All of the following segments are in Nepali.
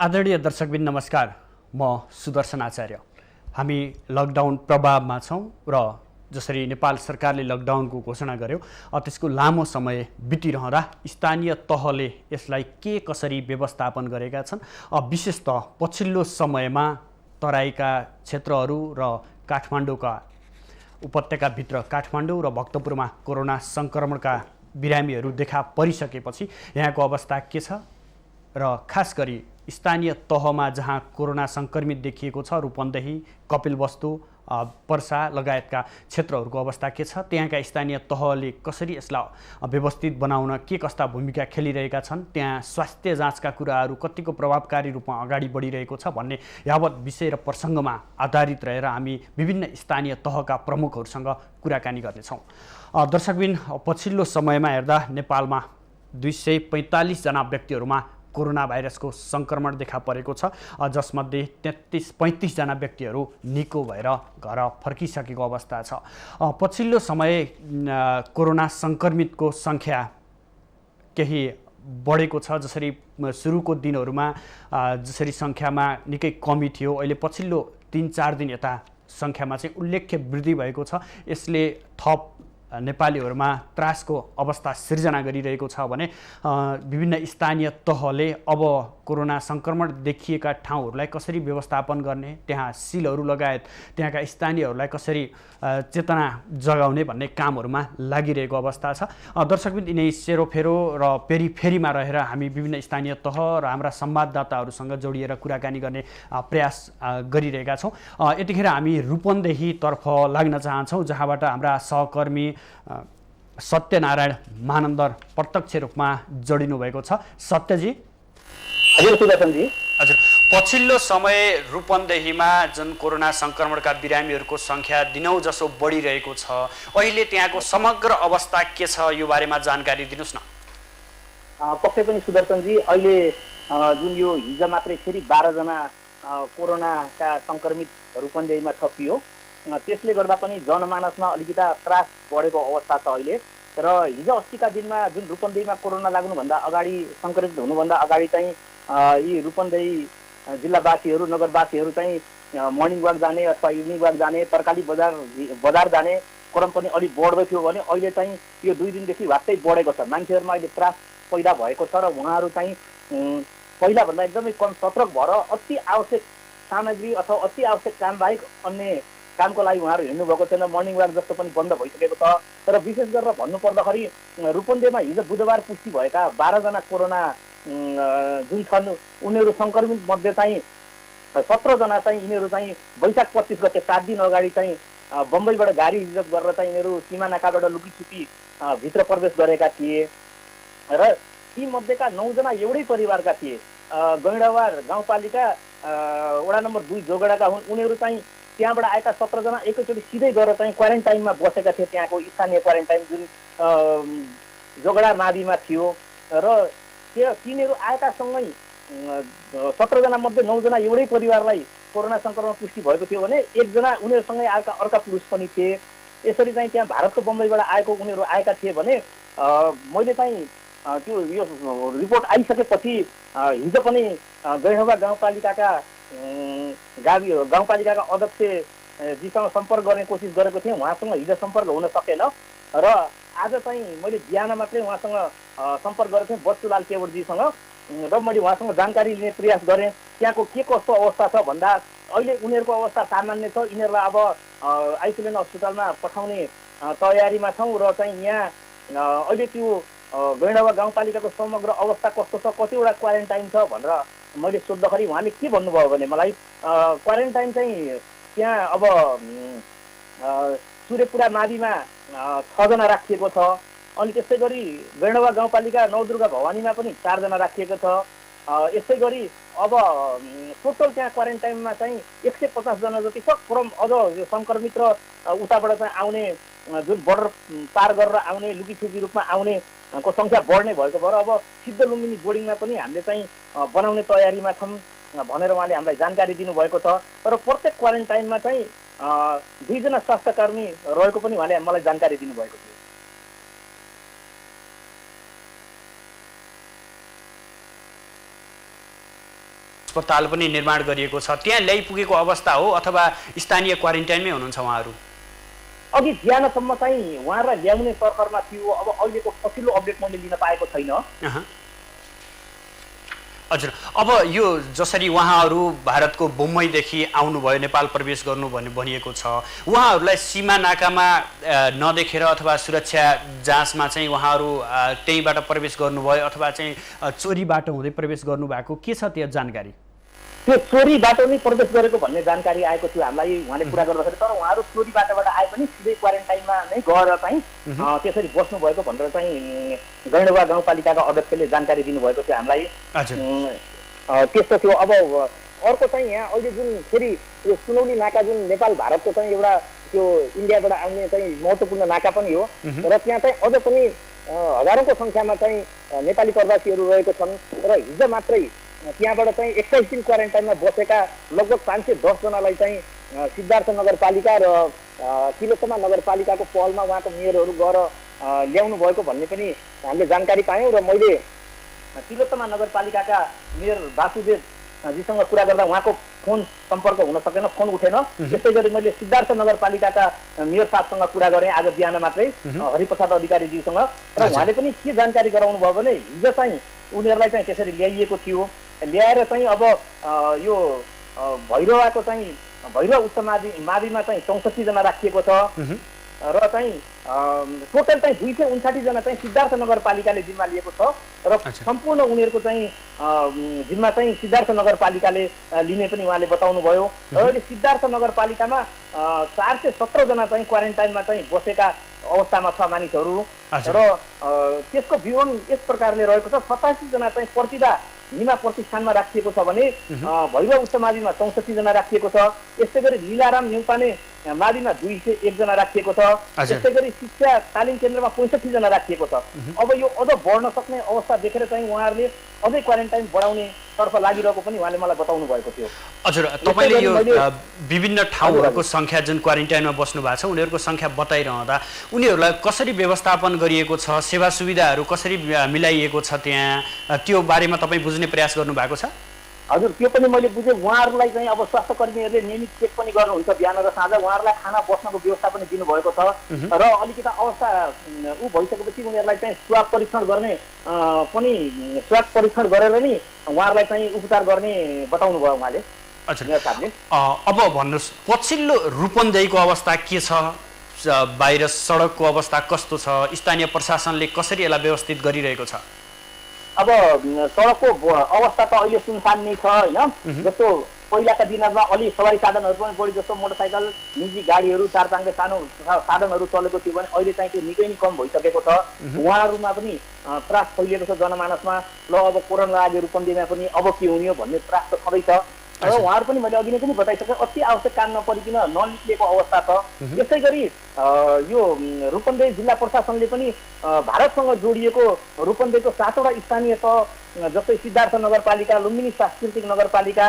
आदरणीय दर्शकबिन नमस्कार, म सुदर्शन आचार्य। हामी लकडाउन प्रभावमा छौँ र जसरी नेपाल सरकारले लकडाउनको घोषणा गर्यो त्यसको लामो समय बितिरहँदा स्थानीय तहले यसलाई के कसरी व्यवस्थापन गरेका छन्। विशेषतः पछिल्लो समयमा तराईका क्षेत्रहरू र काठमाडौँका उपत्यकाभित्र काठमाडौँ र भक्तपुरमा कोरोना सङ्क्रमणका बिरामीहरू देखा परिसकेपछि यहाँको अवस्था के छ र खास गरी स्थानीय तहमा जहाँ कोरोना सङ्क्रमित देखिएको छ रूपन्देही, कपिलवस्तु, पर्सा लगायतका क्षेत्रहरूको अवस्था के छ, त्यहाँका स्थानीय तहले कसरी यसलाई व्यवस्थित बनाउन के कस्ता भूमिका खेलिरहेका छन्, त्यहाँ स्वास्थ्य जाँचका कुराहरू कतिको प्रभावकारी रूपमा अगाडि बढिरहेको छ भन्ने यावत विषय र प्रसङ्गमा आधारित रहेर हामी विभिन्न स्थानीय तहका प्रमुखहरूसँग कुराकानी गर्नेछौँ। दर्शकबिन, पछिल्लो समयमा हेर्दा नेपालमा 245 जना व्यक्तिहरूमा कोरोना भाइरसको सङ्क्रमण देखा परेको छ, जसमध्ये 35 जना व्यक्तिहरू निको भएर घर फर्किसकेको अवस्था छ। पछिल्लो समय कोरोना सङ्क्रमितको सङ्ख्या केही बढेको छ। जसरी सुरुको दिनहरूमा जसरी सङ्ख्यामा निकै कमी थियो, अहिले पछिल्लो 3-4 दिन यता सङ्ख्यामा चाहिँ उल्लेख्य वृद्धि भएको छ। यसले थप नेपालीहरूमा त्रासको अवस्था सिर्जना गरिरहेको छ भने विभिन्न स्थानीय तहले अब कोरोना सङ्क्रमण देखिएका ठाउँहरूलाई कसरी व्यवस्थापन गर्ने, त्यहाँ सिलहरू लगायत त्यहाँका स्थानीयहरूलाई कसरी चेतना जगाउने भन्ने कामहरूमा लागिरहेको अवस्था छ। दर्शकबिन, यिनै सेरोफेरो र पेरिफेरीमा रहेर हामी विभिन्न स्थानीय तह र हाम्रा संवाददाताहरूसँग जोडिएर कुराकानी गर्ने प्रयास गरिरहेका छौँ। यतिखेर हामी रूपन्देहीतर्फ लाग्न चाहन्छौँ, जहाँबाट हाम्रा सहकर्मी सत्यनारायण महानन्दर प्रत्यक्ष रूपमा जोडिनु भएको छ। सत्यजी। हजुर सुदर्शनजी। हजुर, पछिल्लो समय रूपन्देहीमा जुन कोरोना सङ्क्रमणका बिरामीहरूको सङ्ख्या दिनौँ जसो बढिरहेको छ, अहिले त्यहाँको समग्र अवस्था के छ, यो बारेमा जानकारी दिनुहोस् न। पक्कै पनि सुदर्शनजी, अहिले जुन यो हिजो मात्रै फेरि 12 जना कोरोनाका सङ्क्रमित रूपन्देहीमा थपियो, त्यसले गर्दा पनि जनमानसमा अलिकता त्रास बढेको अवस्था छ अहिले। र हिजो अस्तिका दिनमा जुन रूपन्देहीमा कोरोना लाग्नुभन्दा अगाडि, सङ्क्रमित हुनुभन्दा अगाडि चाहिँ यी रूपन्देही जिल्लावासीहरू, नगरवासीहरू चाहिँ मर्निङ वाक जाने अथवा इभिनिङ वाक जाने, तरकारी बजार जाने क्रम पनि अलिक बढ्दै थियो भने अहिले चाहिँ यो 2 दिनदेखि वात्तै बढेको छ। मान्छेहरूमा अहिले त्रास पैदा भएको छ र उहाँहरू चाहिँ पहिलाभन्दा एकदमै कम सतर्क भएर अति आवश्यक सामग्री अथवा अति आवश्यक कामबाहेक अन्य कामको लागि उहाँहरू हिँड्नुभएको छैन। मर्निङ वाक जस्तो पनि बन्द भइसकेको छ। तर विशेष गरेर भन्नुपर्दाखेरि रूपन्देहीमा हिजो बुधबार पुष्टि भएका 12 जना कोरोना जुन छन्, उनीहरू सङ्क्रमित मध्ये चाहिँ 17 जना चाहिँ यिनीहरू चाहिँ वैशाख 25 गते 7 दिन अगाडि चाहिँ बम्बईबाट गाडी रिजर्भ गरेर चाहिँ यिनीहरू सीमा नाकाबाट लुकीछुपी भित्र प्रवेश गरेका थिए र ती मध्येका 9 जना एउटै परिवारका थिए। गैंडावार गाउँपालिका वडा नम्बर 2 जोगडाका हुन्। उनीहरू चाहिँ त्यहाँबाट आएका 17 जना एकैचोटि सिधै गएर चाहिँ क्वारेन्टाइनमा बसेका थिए। त्यहाँको स्थानीय क्वारेन्टाइन जुन जोगडा माविमा थियो र तिनीहरू आएका सँगै 17 जना मध्ये 9 जना एउटै परिवारलाई कोरोना सङ्क्रमण पुष्टि भएको थियो भने 1 जना उनीहरूसँगै आएका अर्का पुरुष पनि थिए। यसरी चाहिँ त्यहाँ भारतको बम्बईबाट आएको उनीहरू आएका थिए भने मैले चाहिँ त्यो यो रिपोर्ट आइसकेपछि हिजो पनि गैंडवा गाउँपालिकाका गाउँपालिकाका अध्यक्षजीसँग सम्पर्क गर्ने कोसिस गरेको थिएँ। उहाँसँग हिजो सम्पर्क हुन सकेन र आज चाहिँ मैले बिहान मात्रै उहाँसँग सम्पर्क गरेको थिएँ, बच्चुलाल केवटजीसँग, र मैले उहाँसँग जानकारी लिने प्रयास गरेँ त्यहाँको के कस्तो अवस्था छ भन्दा अहिले उनीहरूको अवस्था सामान्य छ। यिनीहरूलाई अब आइसोलेसन हस्पिटलमा पठाउने तयारीमा छौँ र चाहिँ यहाँ अहिले त्यो गैंडवा गाउँपालिकाको समग्र अवस्था कस्तो छ, कतिवटा क्वारेन्टाइन छ भनेर मैले सोद्धाखेरि उहाँले के भन्नुभयो भने मलाई क्वारेन्टाइन चाहिँ त्यहाँ अब सूर्यपुरा माविमा 6 जना राखिएको छ। अनि त्यसै गरी गैंडवा गाउँपालिका नवदुर्गा भवानीमा पनि 4 जना राखिएको छ। यसै गरी अब टोटल त्यहाँ क्वारेन्टाइनमा चाहिँ 150 जना जति छ। क्रम अझ यो सङ्क्रमित र उताबाट चाहिँ आउने जुन बोर्डर पार गरेर आउने, लुकीछुपी रूपमा आउने को सङ्ख्या बढ्ने भएको भएर अब सिद्ध लुम्बिनी बोर्डिङमा पनि हामीले चाहिँ बनाउने तयारीमा छौँ भनेर उहाँले हामीलाई जानकारी दिनुभएको छ। र प्रत्येक क्वारेन्टाइनमा चाहिँ 2 जना स्वास्थ्यकर्मी रहेको पनि उहाँले मलाई जानकारी दिनुभएको थियो। अस्पताल पनि निर्माण गरिएको छ, त्यहाँ ल्याइपुगेको अवस्था हो अथवा स्थानीय क्वारेन्टाइनमै हुनुहुन्छ उहाँहरू? अघि बिहानसम्म चाहिँ उहाँहरूलाई ल्याउने सरकारमा थियो। अब अहिलेको पछिल्लो अपडेट मैले लिन पाएको छैन। हजुर, अब यो जसरी उहाँहरू भारतको मुम्बईदेखि आउनुभयो, नेपाल प्रवेश गर्नु भनिएको छ, उहाँहरूलाई सीमा नाकामा नदेखेर अथवा सुरक्षा जाँचमा चाहिँ उहाँहरू त्यहीँबाट प्रवेश गर्नुभयो अथवा चाहिँ चोरी बाटो हुँदै प्रवेश गर्नुभएको, के छ त्यो जानकारी? त्यो चोरी बाटो नै प्रवेश गरेको भन्ने जानकारी आएको थियो हामीलाई उहाँले कुरा गर्दाखेरि। तर उहाँहरू चोरी बाटोबाट आए पनि सिधै क्वारेन्टाइनमा नै गएर चाहिँ त्यसरी बस्नुभएको भनेर चाहिँ गैंडवा गाउँपालिकाका अध्यक्षले जानकारी दिनुभएको थियो हामीलाई। त्यस्तो थियो। अब अर्को चाहिँ यहाँ अहिले जुन फेरि यो सुनौली नाका जुन नेपाल भारतको चाहिँ एउटा त्यो इन्डियाबाट आउने चाहिँ महत्त्वपूर्ण नाका पनि हो र त्यहाँ चाहिँ अझ पनि हजारौँको सङ्ख्यामा चाहिँ नेपाली प्रवासीहरू रहेको छन् र हिजो मात्रै त्यहाँबाट चाहिँ 21 दिन क्वारेन्टाइनमा बसेका लगभग 510 जनालाई चाहिँ सिद्धार्थ नगरपालिका र तिलोत्तमा नगरपालिकाको पहलमा उहाँको मेयरहरू गएर ल्याउनु भएको भन्ने पनि हामीले जानकारी पायौँ। र मैले तिलोत्तमा नगरपालिकाका मेयर वासुदेव जीसँग कुरा गर्दा उहाँको फोन सम्पर्क हुन सकेन, फोन उठेन। त्यसै गरी मैले सिद्धार्थ नगरपालिकाका मेयर साहबसँग कुरा गरेँ आज बिहान मात्रै हरिप्रसाद अधिकारीज्यूसँग, र उहाँले पनि के जानकारी गराउनु भयो भने हिजो चाहिँ उनीहरूलाई चाहिँ त्यसरी ल्याइएको थियो। ल्याएर चाहिँ अब यो भैरवाको चाहिँ भैरवा उच्च माविमा चाहिँ 64 जना राखिएको छ र चाहिँ टोटल चाहिँ 259 जना चाहिँ सिद्धार्थ नगरपालिकाले जिम्मा लिएको छ र सम्पूर्ण उनीहरूको चाहिँ जिम्मा चाहिँ सिद्धार्थ नगरपालिकाले लिने पनि उहाँले बताउनु भयो। र अहिले सिद्धार्थ नगरपालिकामा 417 जना चाहिँ क्वारेन्टाइनमा चाहिँ बसेका अवस्थामा छ मानिसहरू र त्यसको विवरण यस प्रकारले रहेको छ। 87 जना चाहिँ प्रतिभा निमा प्रतिष्ठानमा राखिएको छ भने भैरव उच्च माविमा 64 जना राखिएको छ। यस्तै गरी लीलाराम न्युपाने माविमा 201 जना राखिएको छ। त्यस्तै गरी शिक्षा तालिम केन्द्रमा 65 जना राखिएको छ। अब यो अझ बढ्न सक्ने अवस्था देखेर चाहिँ उहाँहरूले अझै क्वारेन्टाइन बढाउने तर्फ लागिरहेको पनि उहाँले मलाई बताउनु भएको थियो। हजुर, तपाईँले यो विभिन्न ठाउँहरूको सङ्ख्या जुन क्वारेन्टाइनमा बस्नु भएको छ उनीहरूको सङ्ख्या बताइरहँदा उनीहरूलाई कसरी व्यवस्थापन गरिएको छ, सेवा सुविधाहरू कसरी मिलाइएको छ त्यहाँ, त्यो बारेमा तपाईँ बुझ्ने प्रयास गर्नुभएको छ? हजुर, त्यो पनि मैले बुझेँ। उहाँहरूलाई चाहिँ अब स्वास्थ्य कर्मीहरूले नियमित चेक पनि गर्नुहुन्छ बिहान र साँझ। उहाँहरूलाई खाना बस्नको व्यवस्था पनि दिनुभएको छ र अलिकति अवस्था ऊ भइसकेपछि उनीहरूलाई चाहिँ स्वाब परीक्षण गर्ने पनि स्वाब परीक्षण गरेर नि उहाँहरूलाई चाहिँ उपचार गर्ने बताउनु भयो उहाँले। अब भन्नुहोस्, पछिल्लो रूपन्देहीको अवस्था के छ? बाहिर सडकको अवस्था कस्तो छ? स्थानीय प्रशासनले कसरी यसलाई व्यवस्थित गरिरहेको छ? अब सडकको अवस्था त अहिले सुनसान नै छ होइन। जस्तो पहिलाका दिनहरूमा अलि सवारी साधनहरू पनि बढी जस्तो मोटरसाइकल निजी गाडीहरू चारपाङ्गे सानो साधनहरू चलेको थियो भने अहिले चाहिँ त्यो निकै नै कम भइसकेको छ। उहाँहरूमा पनि त्रास फैलिएको छ जनमानसमा। ल अब कोरोना लाग्यो रूपन्देहीमा पनि अब के हुने हो भन्ने त्रास त छँदै छ र उहाँहरू पनि मैले अघि नै पनि बताइसकेँ अति आवश्यक काम नपरिकन ननिक्लिएको अवस्था छ। त्यसै गरी यो रूपन्देही जिल्ला प्रशासनले पनि भारतसँग जोडिएको रूपन्देहीको 7वटा स्थानीय तह जस्तै सिद्धार्थ नगरपालिका, लुम्बिनी सांस्कृतिक नगरपालिका,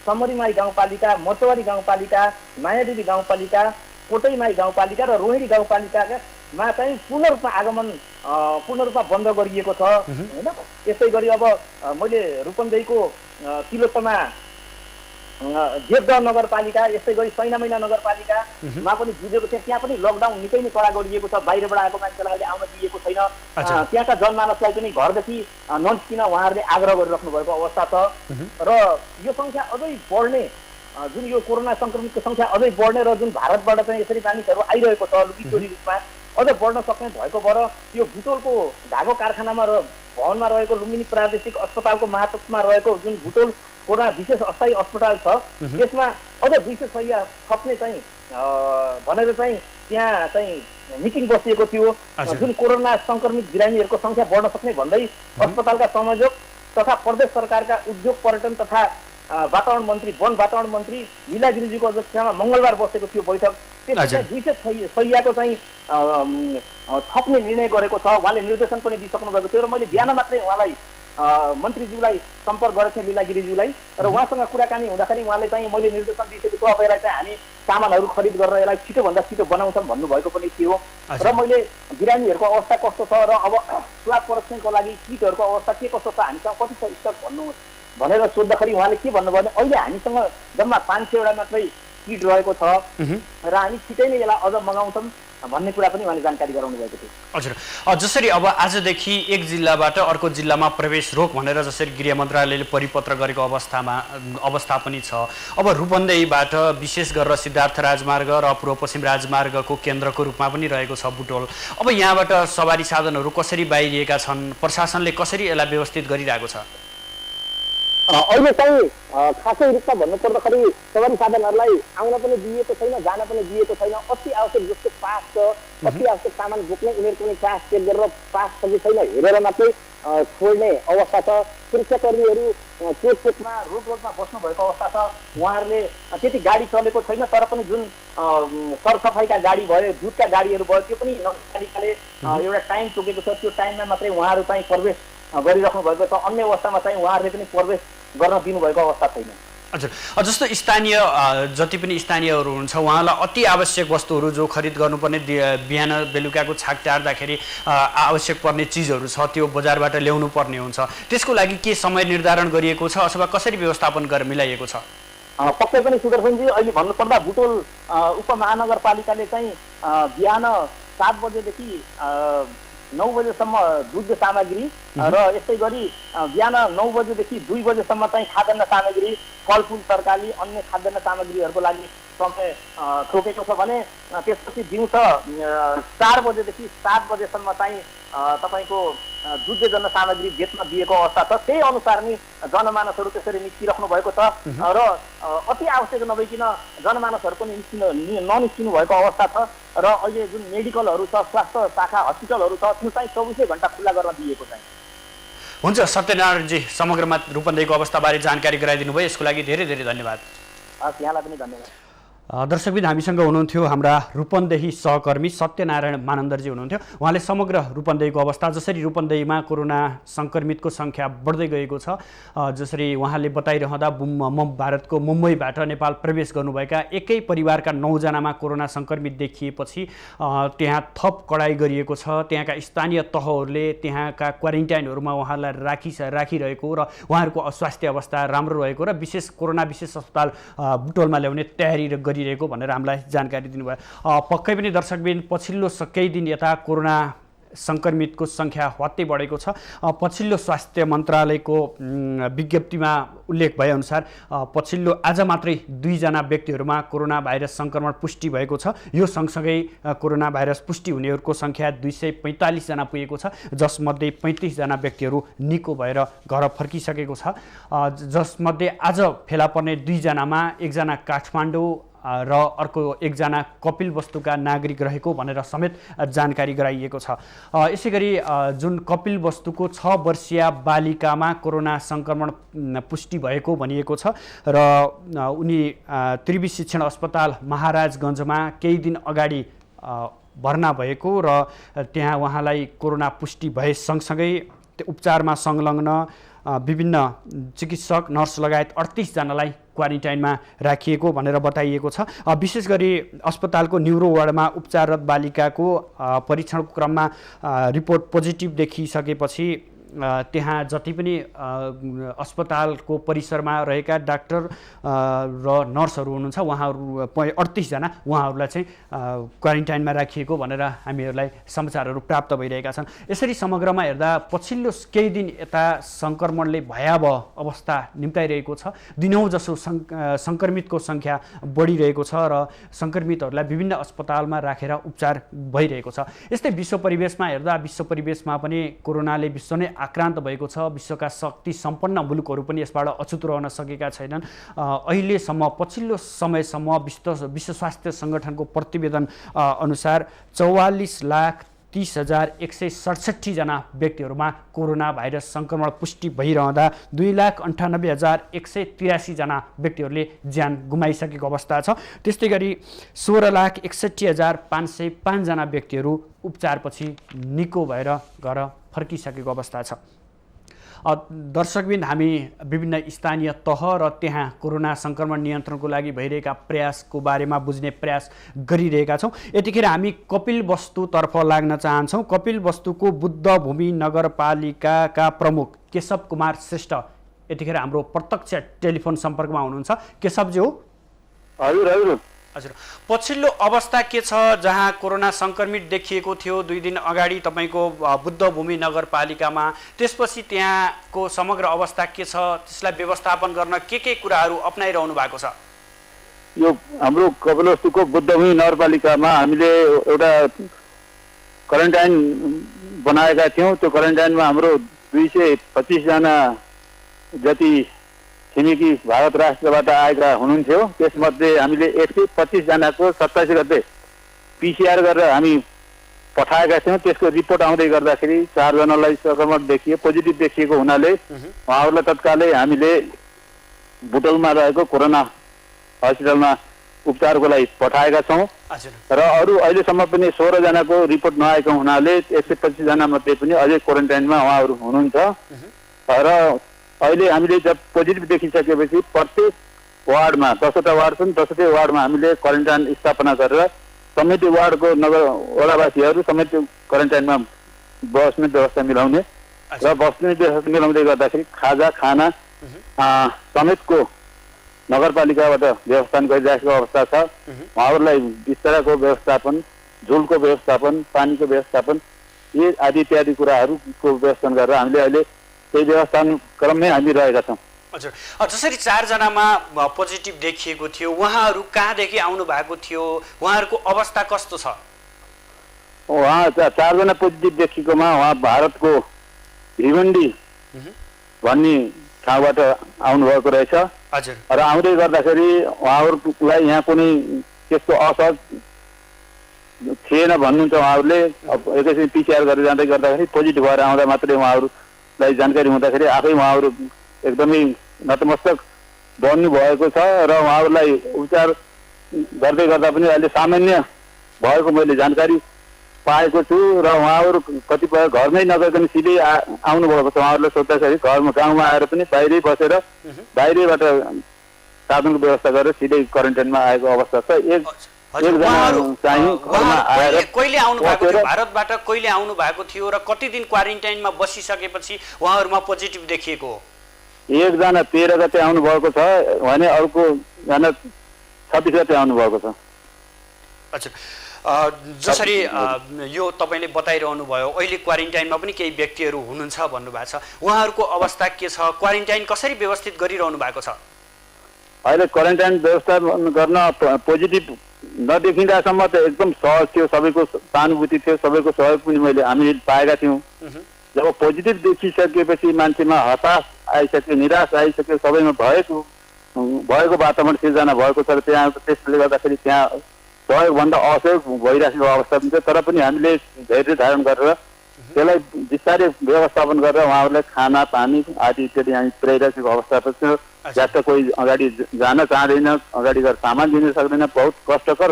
समरीमाई गाउँपालिका, मचवारी गाउँपालिका, मायादेवी गाउँपालिका, कोटैमाई गाउँपालिका र रोहिणी गाउँपालिकामा चाहिँ पूर्ण रूपमा आगमन पूर्ण रूपमा बन्द गरिएको छ होइन। त्यसै गरी अब मैले रूपन्देहीको तिलोत्तमा देवदह नगरपालिका, यस्तै गरी सैनामैना नगरपालिकामा पनि बुझेको थिएँ। त्यहाँ पनि लकडाउन निकै नै कडा गरिएको छ। बाहिरबाट आएको मान्छेलाई अहिले आउन दिएको छैन। त्यहाँका जनमानसलाई पनि घरदेखि ननिस्किन उहाँहरूले आग्रह गरिराख्नु भएको अवस्था छ र यो सङ्ख्या अझै बढ्ने जुन यो कोरोना सङ्क्रमितको सङ्ख्या अझै बढ्ने र जुन भारतबाट चाहिँ यसरी मानिसहरू आइरहेको छ लुकीचोरी रूपमा अझ बढ्न सक्ने भएको भएर यो बुटोलको धागो कारखानामा र भवनमा रहेको लुम्बिनी प्रादेशिक अस्पतालको मातहतमा रहेको जुन बुटोल कोरोना विशेष अस्थायी अस्पताल छ त्यसमा अझ 200 शैय्या थप्ने चाहिँ भनेर चाहिँ त्यहाँ चाहिँ मिटिङ बसिएको थियो। जुन कोरोना सङ्क्रमित बिरामीहरूको सङ्ख्या बढ्न सक्ने भन्दै अस्पतालका संयोजक तथा प्रदेश सरकारका उद्योग पर्यटन तथा वातावरण मन्त्री वन वातावरण मन्त्री लीला गिरिजीको अध्यक्षतामा मङ्गलबार बसेको थियो बैठक। त्यसमा 200 शैय्याको चाहिँ थप्ने निर्णय गरेको छ। उहाँले निर्देशन पनि दिइसक्नु भएको थियो र मैले बिहान मात्रै उहाँलाई मन्त्रीज्यूलाई सम्पर्क गरेको थिएँ लीला गिरिज्यूलाई र उहाँसँग कुराकानी हुँदाखेरि उहाँले चाहिँ मैले निर्देशन दिइसकेको छु अब यसलाई चाहिँ हामी सामानहरू खरिद गरेर यसलाई छिटोभन्दा छिटो बनाउँछौँ भन्नुभएको पनि थियो र मैले बिरामीहरूको अवस्था कस्तो छ र अब स्वाब परीक्षणको लागि किटहरूको अवस्था के कस्तो छ हामीसँग कति छ स्टक भनेर सोद्धाखेरि उहाँले के भन्नुभयो भने अहिले हामीसँग जम्मा 500 मात्रै किट रहेको छ र हामी छिटै नै यसलाई अझ मगाउँछौँ भन्ने कुरा पनि उहाँले जानकारी गराउनु भएको थियो। हजुर, जसरी अब आजदेखि एक जिल्लाबाट अर्को जिल्लामा प्रवेश रोक भनेर जसरी गृह मन्त्रालयले परिपत्र गरेको अवस्था पनि छ, अब रूपन्देहीबाट विशेष गरेर सिद्धार्थ राजमार्ग र पूर्व पश्चिम राजमार्गको केन्द्रको रूपमा पनि रहेको छ बुटोल। अब यहाँबाट सवारी साधनहरू कसरी बाहिरिएका छन्, प्रशासनले कसरी यसलाई व्यवस्थित गरिरहेको छ? अहिले चाहिँ खासै रूपमा भन्नुपर्दाखेरि सवारी साधनहरूलाई आउन पनि दिएको छैन, जान पनि दिएको छैन। अति आवश्यक जस्तो पास छ, अति आवश्यक सामान बोक्ने उनीहरूको पनि पास चेक गरेर पास छ कि छैन हेरेर मात्रै छोड्ने अवस्था छ। सुरक्षाकर्मीहरू चेकपोस्टमा रोडमा बस्नु भएको अवस्था छ। उहाँहरूले त्यति गाडी चलेको छैन, तर पनि जुन सरसफाइका गाडी भयो, दुधका गाडीहरू भयो, त्यो पनि नगरपालिकाले एउटा टाइम तोकेको छ। त्यो टाइममा मात्रै उहाँहरू चाहिँ प्रवेश गरिराख्नु भएको छ। अन्य अवस्थामा चाहिँ उहाँहरूले पनि प्रवेश गर्न दिनुभएको अवस्था छैन। हजुर, जस्तो स्थानीय जति पनि स्थानीयहरू हुनुहुन्छ उहाँलाई अति आवश्यक वस्तुहरू जो खरिद गर्नुपर्ने बिहान बेलुकाको छाक टार्दाखेरि आवश्यक पर्ने चिजहरू छ त्यो बजारबाट ल्याउनु पर्ने हुन्छ, त्यसको लागि के समय निर्धारण गरिएको छ अथवा कसरी व्यवस्थापन गरेर मिलाइएको छ? पक्कै पनि सुदर्शनजी, अहिले भन्नुपर्दा बुटोल उपमहानगरपालिकाले चाहिँ बिहान 7 बजेदेखि 9 बजेसम्म दुध सामग्री र यस्तै गरी बिहान 9 बजेदेखि 2 बजेसम्म चाहिँ खाद्यान्न सामग्री, फलफुल, तरकारी, अन्य खाद्यान्न सामग्रीहरूको लागि समय तोकेको छ भने त्यसपछि दिउँसो 4 बजेदेखि 7 बजेसम्म चाहिँ तपाईँको दुग्धजन्य सामग्री बेच्न दिएको अवस्था छ। त्यही अनुसार नै जनमानसहरू त्यसरी निस्किराख्नु भएको छ र अति आवश्यक नभइकन जनमानसहरू पनि ननिस्किनु भएको अवस्था छ र अहिले जुन मेडिकलहरू छ, स्वास्थ्य शाखा हस्पिटलहरू छ, त्यो चाहिँ 24 घण्टा खुल्ला गर्न दिएको छ। हुन्छ सत्यनारायणजी, समग्रमा रूपन्देहीको अवस्थाबारे जानकारी गराइदिनु भयो, यसको लागि धेरै धेरै धन्यवाद। हस्, यहाँलाई पनि धन्यवाद। दर्शकबिन हामीसँग हुनुहुन्थ्यो हाम्रा रूपन्देही सहकर्मी सत्यनारायण मानन्दरजी हुनुहुन्थ्यो। उहाँले समग्र रूपन्देहीको अवस्था, जसरी रूपन्देहीमा कोरोना सङ्क्रमितको सङ्ख्या बढ्दै गएको छ, जसरी उहाँले बताइरहँदा भारतको मुम्बईबाट नेपाल प्रवेश गर्नुभएका एकै परिवारका 9 जनामा कोरोना सङ्क्रमित देखिएपछि त्यहाँ थप कडाइ गरिएको छ। त्यहाँका स्थानीय तहहरूले त्यहाँका क्वारेन्टाइनहरूमा उहाँलाई राखिरहेको र उहाँहरूको स्वास्थ्य अवस्था राम्रो रहेको र कोरोना विशेष अस्पताल बुटोलमा ल्याउने तयारी गरिरहेको भनेर हामीलाई जानकारी दिनुभयो। पक्कै पनि दर्शकबिन पछिल्लो केही दिन यता कोरोना सङ्क्रमितको सङ्ख्या हत्तै बढेको छ। पछिल्लो स्वास्थ्य मन्त्रालयको विज्ञप्तिमा उल्लेख भएअनुसार पछिल्लो आज मात्रै 2 जना व्यक्तिहरूमा कोरोना भाइरस सङ्क्रमण पुष्टि भएको छ। यो सँगसँगै कोरोना भाइरस पुष्टि हुनेहरूको सङ्ख्या 245 जना पुगेको छ, जसमध्ये 35 जना व्यक्तिहरू निको भएर घर फर्किसकेको छ। जसमध्ये आज फेला पर्ने 2 जनामा 1 जना काठमाडौँ र अर्को 1 जना कपिलवस्तुका नागरिक रहेको भनेर समेत जानकारी गराइएको छ। यसै गरी जुन कपिलवस्तुको 6 वर्षीय बालिकामा कोरोना सङ्क्रमण पुष्टि भएको भनिएको छ र उनी त्रिवी शिक्षण अस्पताल महाराजगञ्जमा केही दिन अगाडि भर्ना भएको र त्यहाँ उहाँलाई कोरोना पुष्टि भए सँगसँगै उपचारमा संलग्न विभिन्न चिकित्सक, नर्स लगायत 38 जनालाई क्वारेन्टाइनमा राखिएको भनेर बताइएको छ। विशेष गरी अस्पतालको न्युरो वार्डमा उपचाररत बालिकाको परीक्षणको क्रममा रिपोर्ट पोजिटिभ देखिसकेपछि त्यहाँ जति पनि अस्पतालको परिसरमा रहेका डाक्टर र नर्सहरू हुनुहुन्छ उहाँहरू 38 जना उहाँहरूलाई चाहिँ क्वारेन्टाइनमा राखिएको भनेर हामीहरूलाई समाचारहरू प्राप्त भइरहेका छन्। यसरी समग्रमा हेर्दा पछिल्लो केही दिन यता सङ्क्रमणले भयावह अवस्था निम्ताइरहेको छ। दिनौँ जसो सङ्क्रमितको सङ्ख्या बढिरहेको छ र सङ्क्रमितहरूलाई विभिन्न अस्पतालमा राखेर उपचार भइरहेको छ। यस्तै विश्व परिवेशमा हेर्दा विश्व परिवेशमा पनि कोरोनाले विश्व नै आक्रान्त भएको छ। विश्वका शक्ति सम्पन्न मुलुकहरू पनि यसबाट अछुत रहन सकेका छैनन्। अहिलेसम्म पछिल्लो समयसम्म विश्व स्वास्थ्य सङ्गठनको प्रतिवेदन अनुसार 44,30,167 जना व्यक्तिहरूमा कोरोना भाइरस सङ्क्रमण पुष्टि भइरहँदा 2,98,183 जना व्यक्तिहरूले ज्यान गुमाइसकेको अवस्था छ। त्यस्तै गरी 16,61,505 जना व्यक्तिहरू उपचारपछि निको भएर घर फर्किसकेको अवस्था छ। दर्शकबिन हामी विभिन्न स्थानीय तह र त्यहाँ कोरोना सङ्क्रमण नियन्त्रणको लागि भइरहेका प्रयासको बारेमा बुझ्ने प्रयास गरिरहेका छौँ। यतिखेर हामी कपिलवस्तुतर्फ लाग्न चाहन्छौँ। कपिलवस्तुको बुद्धभूमि नगरपालिकाका प्रमुख केशव कुमार श्रेष्ठ यतिखेर हाम्रो प्रत्यक्ष टेलिफोन सम्पर्कमा हुनुहुन्छ। केशवजी हो? हजुर हजुर हजुर, पछिल्लो अवस्था के छ जहाँ कोरोना सङ्क्रमित देखिएको थियो 2 दिन अगाडि तपाईँको बुद्धभूमि नगरपालिकामा, त्यसपछि त्यहाँको समग्र अवस्था के छ, त्यसलाई व्यवस्थापन गर्न के कुराहरू अप्नाइरहनु भएको छ? यो हाम्रो कपिलवस्तुको बुद्धभूमि नगरपालिकामा हामीले एउटा क्वारेन्टाइन बनाएका थियौँ। त्यो क्वारेन्टाइनमा हाम्रो 225 जना जति छिमेकी भारत राष्ट्रबाट आएका हुनुहुन्थ्यो। त्यसमध्ये हामीले 125 जनाको 27 गते पिसिआर गरेर हामी पठाएका थियौँ। त्यसको रिपोर्ट आउँदै गर्दाखेरि 4 जनालाई सङ्क्रमण देखियो, पोजिटिभ देखिएको हुनाले उहाँहरूलाई तत्कालै हामीले बुटोलमा रहेको कोरोना हस्पिटलमा उपचारको लागि पठाएका छौँ। र अरू अहिलेसम्म पनि 16 जनाको रिपोर्ट नआएको हुनाले 125 जना मध्ये पनि अझै क्वारेन्टाइनमा उहाँहरू हुनुहुन्छ। र अहिले हामीले जब पोजिटिभ देखिसकेपछि प्रत्येक वार्डमा 10वटा वार्ड छन्, 10वटै वार्डमा हामीले क्वारेन्टाइन स्थापना गरेर समिति वार्डको नगर वडावासीहरू समेत क्वारेन्टाइनमा बस्ने व्यवस्था मिलाउने र बस्ने व्यवस्था मिलाउँदै गर्दाखेरि खाजा खाना समेतको नगरपालिकाबाट व्यवस्थापन गरिरहेको अवस्था छ। उहाँहरूलाई बिस्ताराको व्यवस्थापन, झुलको व्यवस्थापन, पानीको व्यवस्थापन यी आदि इत्यादि कुराहरूको व्यवस्थापन गरेर हामीले अहिले त्यही व्यवस्थापन क्रममै हामी रहेका छौँ। हजुर, जसरी 4 जनामा पोजिटिभ देखिएको थियो, उहाँहरू कहाँदेखि आउनु भएको थियो, उहाँहरूको अवस्था कस्तो छ? उहाँ 4 जना पोजिटिभ देखिएकोमा उहाँ भारतको भिवन्डी भन्ने ठाउँबाट आउनुभएको रहेछ। हजुर, र आउँदै गर्दाखेरि उहाँहरूलाई यहाँ कुनै त्यस्तो असहज थिएन भन्नुहुन्छ। उहाँहरूले एकैछिन पिसिआर गरेर जाँदै गर्दाखेरि पोजिटिभ भएर आउँदा मात्रै उहाँहरूलाई जानकारी हुँदाखेरि आफै उहाँहरू एकदमै नतमस्तक बन्नु भएको छ र उहाँहरूलाई उपचार गर्दै गर्दा पनि अहिले सामान्य भएको मैले जानकारी पाएको छु। र उहाँहरू कतिपय घरमै नगइकन सिधै आउनुभएको छ। उहाँहरूलाई सोद्धाखेरि गाउँमा आएर पनि बाहिरै बसेर बाहिरैबाट साधनको व्यवस्था गरेर सिधै क्वारेन्टाइनमा आएको अवस्था छ। एकजना चाहिँ कहिले आउनु भएको थियो भारतबाट, कहिले आउनु भएको थियो र कति दिन क्वारेन्टाइनमा बसिसकेपछि उहाँहरूमा पोजिटिभ देखिएको हो? एकजना 13 गते आउनु भएको छ भने अर्को जना 26 गते आउनु भएको छ। अच्छा, जसरी यो तपाईँले बताइरहनु भयो, अहिले क्वारेन्टाइनमा पनि केही व्यक्तिहरू हुनुहुन्छ भन्नुभएको छ, उहाँहरूको अवस्था के छ? क्वारेन्टाइन कसरी व्यवस्थित गरिरहनु भएको छ? अहिले क्वारेन्टाइन व्यवस्थापन गर्न पोजिटिभ नदेखिँदासम्म त एकदम सहज थियो, सबैको सहानुभूति थियो, सबैको सहयोग पनि हामीले पाएका थियौँ। जब पोजिटिभ देखिसकेपछि मान्छेमा हताश आइसक्यो, निराश आइसक्यो, सबैमा भएको वातावरण सिर्जना भएको छ र त्यसले गर्दाखेरि त्यहाँ सहयोगभन्दा असहयोग भइराखेको अवस्था पनि छ। तर पनि हामीले धैर्य धारण गरेर त्यसलाई बिस्तारै व्यवस्थापन गरेर उहाँहरूलाई खाना पानी आदि इत्यादि हामी पुर्याइरहेको अवस्था छ। ज्यादा कोही अगाडि जान चाहँदैन, अगाडि गएर सामान दिन सक्दैन, बहुत कष्टकर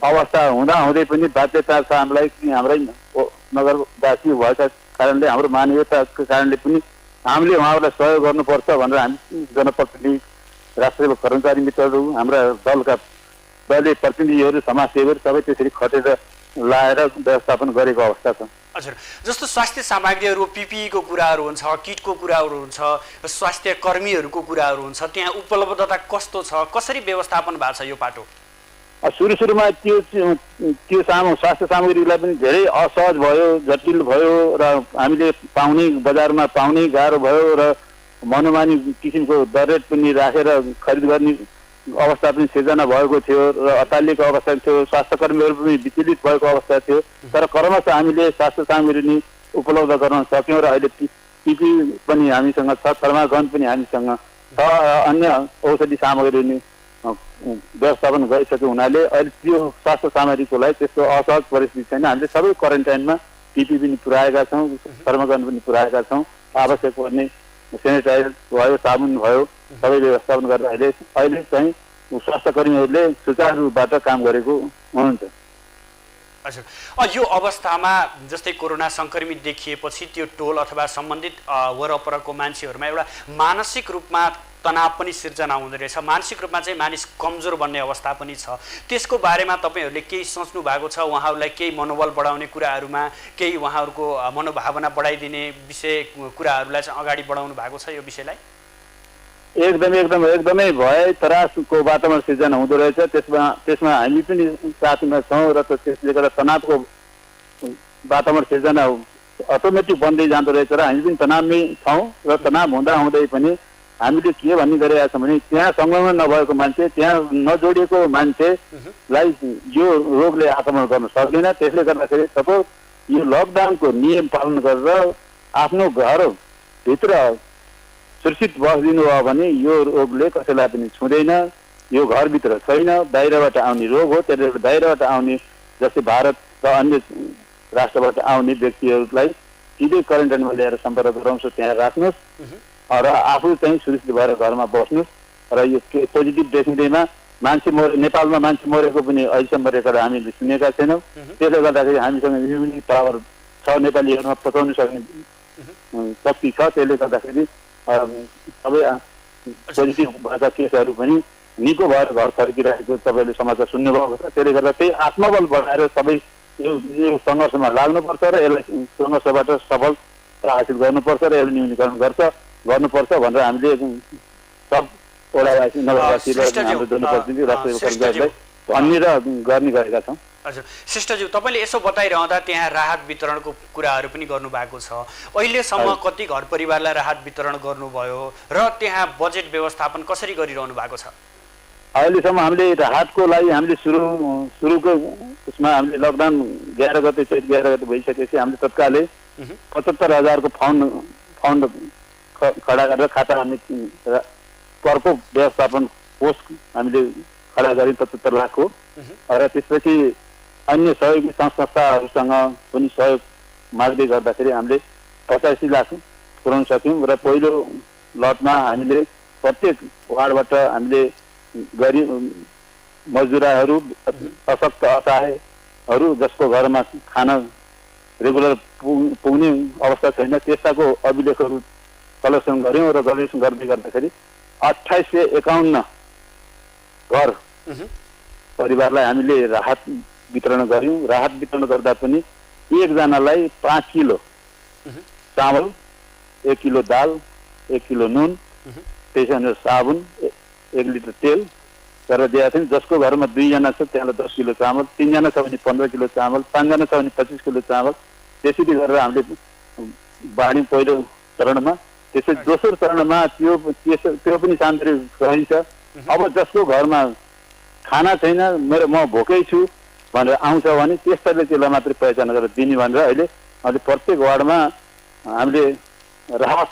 अवस्था हुँदै पनि बाध्यता छ हामीलाई कि हाम्रै नगरवासी भएका कारणले, हाम्रो मानवीयताको कारणले पनि हामीले उहाँहरूलाई सहयोग गर्नुपर्छ भनेर हामी जनप्रतिनिधि, राष्ट्रिय कर्मचारी मित्रहरू, हाम्रा दलीय प्रतिनिधिहरू, समाजसेवीहरू सबै त्यसरी खटेर लाएर व्यवस्थापन गरेको अवस्था छ। हजुर, जस्तो स्वास्थ्य सामग्रीहरू, पिपिईको कुराहरू हुन्छ, किटको कुराहरू हुन्छ, स्वास्थ्य कर्मीहरूको कुराहरू हुन्छ, त्यहाँ उपलब्धता कस्तो छ, कसरी व्यवस्थापन भएको छ यो पाटो? सुरुमा त्यो स्वास्थ्य सामग्रीलाई पनि धेरै असहज भयो, जटिल भयो र हामीले बजारमा पाउने गाह्रो भयो र मनोमानी किसिमको दर रेट पनि राखेर खरिद गर्ने अवस्था पनि सिर्जना भएको थियो र अत्तालिएको अवस्था थियो। स्वास्थ्यकर्मीहरू पनि विचलित भएको अवस्था थियो। तर क्रमशः हामीले स्वास्थ्य सामग्री नि उपलब्ध गराउन सक्यौँ र अहिले पिपी पनि हामीसँग छ, थर्मागन पनि हामीसँग छ, अन्य औषधि सामग्री नि व्यवस्थापन गरिसक्यो हुनाले अहिले त्यो स्वास्थ्य सामग्रीको लागि त्यस्तो असहज परिस्थिति छैन। हामीले सबै क्वारेन्टाइनमा पिपी पनि पुऱ्याएका छौँ, थर्मागन पनि पुऱ्याएका छौँ, आवश्यक पर्ने सेनिटाइजर भयो, साबुन भयो, सबै व्यवस्थापन गरेर अहिले चाहिँ स्वास्थ्य कर्मीहरूले सुचारू रूपबाट काम गरेको हुनुहुन्छ। हजुर, यो अवस्थामा जस्तै कोरोना सङ्क्रमित देखिएपछि त्यो टोल अथवा सम्बन्धित वरपरको मान्छेहरूमा एउटा मानसिक रूपमा तनाव पनि सिर्जना हुँदो रहेछ, मानसिक रूपमा चाहिँ मानिस कमजोर बन्ने अवस्था पनि छ। त्यसको बारेमा तपाईँहरूले केही सोच्नु भएको छ? उहाँहरूलाई केही मनोबल बढाउने कुराहरूमा केही उहाँहरूको मनोभावना बढाइदिने विषय कुराहरूलाई चाहिँ अगाडि बढाउनु भएको छ यो विषयलाई? एकदमै भय त्रासको वातावरण सिर्जना हुँदो रहेछ। त्यसमा हामी पनि साथमा छौँ र त्यसले गर्दा तनावको वातावरण सिर्जना अटोमेटिक बन्दै जाँदो रहेछ र हामी पनि तनावमै छौँ र तनाव हुँदै पनि हामीले के भन्ने गरिरहेका छौँ भने त्यहाँ सङ्क्रमण नभएको मान्छे, त्यहाँ नजोडिएको मान्छेलाई यो रोगले आक्रमण गर्न सक्दैन। त्यसले गर्दाखेरि सपोज यो लकडाउनको नियम पालन गरेर आफ्नो घरभित्र सुरक्षित बसिदिनु भयो भने यो रोगले कसैलाई पनि छुँदैन। यो घरभित्र छैन, बाहिरबाट आउने रोग हो। त्यसले बाहिरबाट आउने जस्तै भारत र अन्य राष्ट्रबाट आउने व्यक्तिहरूलाई सिधै क्वारेन्टाइनमा ल्याएर सम्पर्क गराउँछ, त्यहाँ राख्नुहोस् र आफू चाहिँ सुरक्षित भएर घरमा बस्नुहोस्। र यो पोजिटिभ देखिँदैमा मान्छे नेपालमा मान्छे मरेको पनि अहिलेसम्म रेकर्ड हामीले सुनेका छैनौँ। त्यसले गर्दाखेरि हामीसँग इम्युनिटी पावर छ, नेपालीहरूमा पचाउन सक्ने शक्ति छ। त्यसले गर्दाखेरि सबै पोजिटिभ भएका केसहरू पनि निको भएर घर फर्किरहेको तपाईँले समाचार सुन्नुभएको छ। त्यसले गर्दा त्यही आत्मबल बढाएर सबै यो सङ्घर्षमा लाग्नुपर्छ र यसलाई सङ्घर्षबाट सफलता हासिल गर्नुपर्छ र यसलाई न्यूनीकरण गर्नुपर्छ भनेर हामीले सब वडावासी नगरवासी र हाम्रो जनप्रतिनिधि राष्ट्रिय अन्य गर्ने गरेका छौँ। हजुर श्रेष्ठज्यू, तपाईँले यसो बताइरहँदा त्यहाँ राहत वितरणको कुराहरू पनि गर्नुभएको छ। अहिलेसम्म कति घर परिवारलाई राहत वितरण गर्नुभयो र त्यहाँ बजेट व्यवस्थापन कसरी गरिरहनु भएको छ? अहिलेसम्म हामीले राहतको लागि हामीले सुरुको उसमा हामीले लकडाउन 11 गते चैत 11 गते भइसकेपछि हामीले तत्कालै 75,000 को फन्ड खडा गरेर खाता हामी करको व्यवस्थापन कोष हामीले खडा गऱ्यौँ 75 लाख हो। र त्यसपछि अन्य सहयोगी संस्थाहरूसँग पनि सहयोग माग्दै गर्दाखेरि हामीले 85 लाख पुर्याउन सक्यौँ। र पहिलो लटमा हामीले प्रत्येक वार्डबाट हामीले मजदुराहरू, अशक्त असहायहरू जसको घरमा खाना रेगुलर पुग्ने अवस्था छैन त्यस्ताको अभिलेखहरू कलेक्सन गऱ्यौँ। र कलेक्सन गर्दै गर्दाखेरि 2851 घर परिवारलाई हामीले राहत वितरण गऱ्यौँ। राहत वितरण गर्दा पनि एकजनालाई 5 किलो चामल, 1 किलो दाल, 1 किलो नुन, त्यसै साबुन, 1 लिटर तेल गरेर दिएका थियौँ। जसको घरमा 2 जना छ त्यहाँलाई 10 किलो चामल, 3 जना छ भने 15 किलो चामल, 5 जना छ भने 25 किलो चामल, त्यसरी गरेर हामीले बाँड्यौँ पहिलो चरणमा। त्यसै दोस्रो चरणमा त्यो पनि सामग्री रहन्छ। अब जसको घरमा खाना छैन, म भोकै छु भनेर आउँछ भने त्यस्ताले त्यसलाई मात्रै पहिचान गरेर दिने भनेर अहिले प्रत्येक वार्डमा हामीले राहत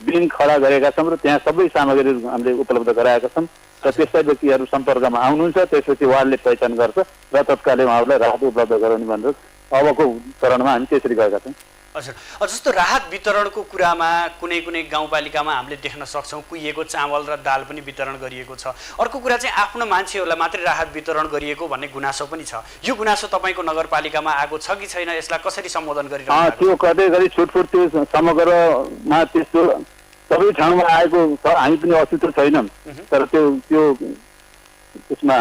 दिन खडा गरेका छौँ र त्यहाँ सबै सामग्रीहरू हामीले उपलब्ध गराएका छौँ। र त्यस्ता व्यक्तिहरू सम्पर्कमा आउनुहुन्छ, त्यसपछि वार्डले पहिचान गर्छ र तत्कालै उहाँहरूलाई राहत उपलब्ध गराउने भनेर अबको चरणमा हामी त्यसरी गएका छौँ। हजुर, जस्तो राहत वितरणको कुरामा कुनै गाउँपालिकामा हामीले देख्न सक्छौँ कुहिएको चामल र दाल पनि वितरण गरिएको छ। अर्को कुरा चाहिँ आफ्नो मान्छेहरूलाई मात्रै राहत वितरण गरिएको भन्ने गुनासो पनि छ। यो गुनासो तपाईँको नगरपालिकामा आएको छ कि छैन? यसलाई कसरी सम्बोधन गरिरहनु भएको छ? त्यो कतै गरी छुटफुट त्यो समग्रमा त्यस्तो सबै ठाउँमा आएको छ। हामी पनि अछुतो छैनौँ, तर त्यो उसमा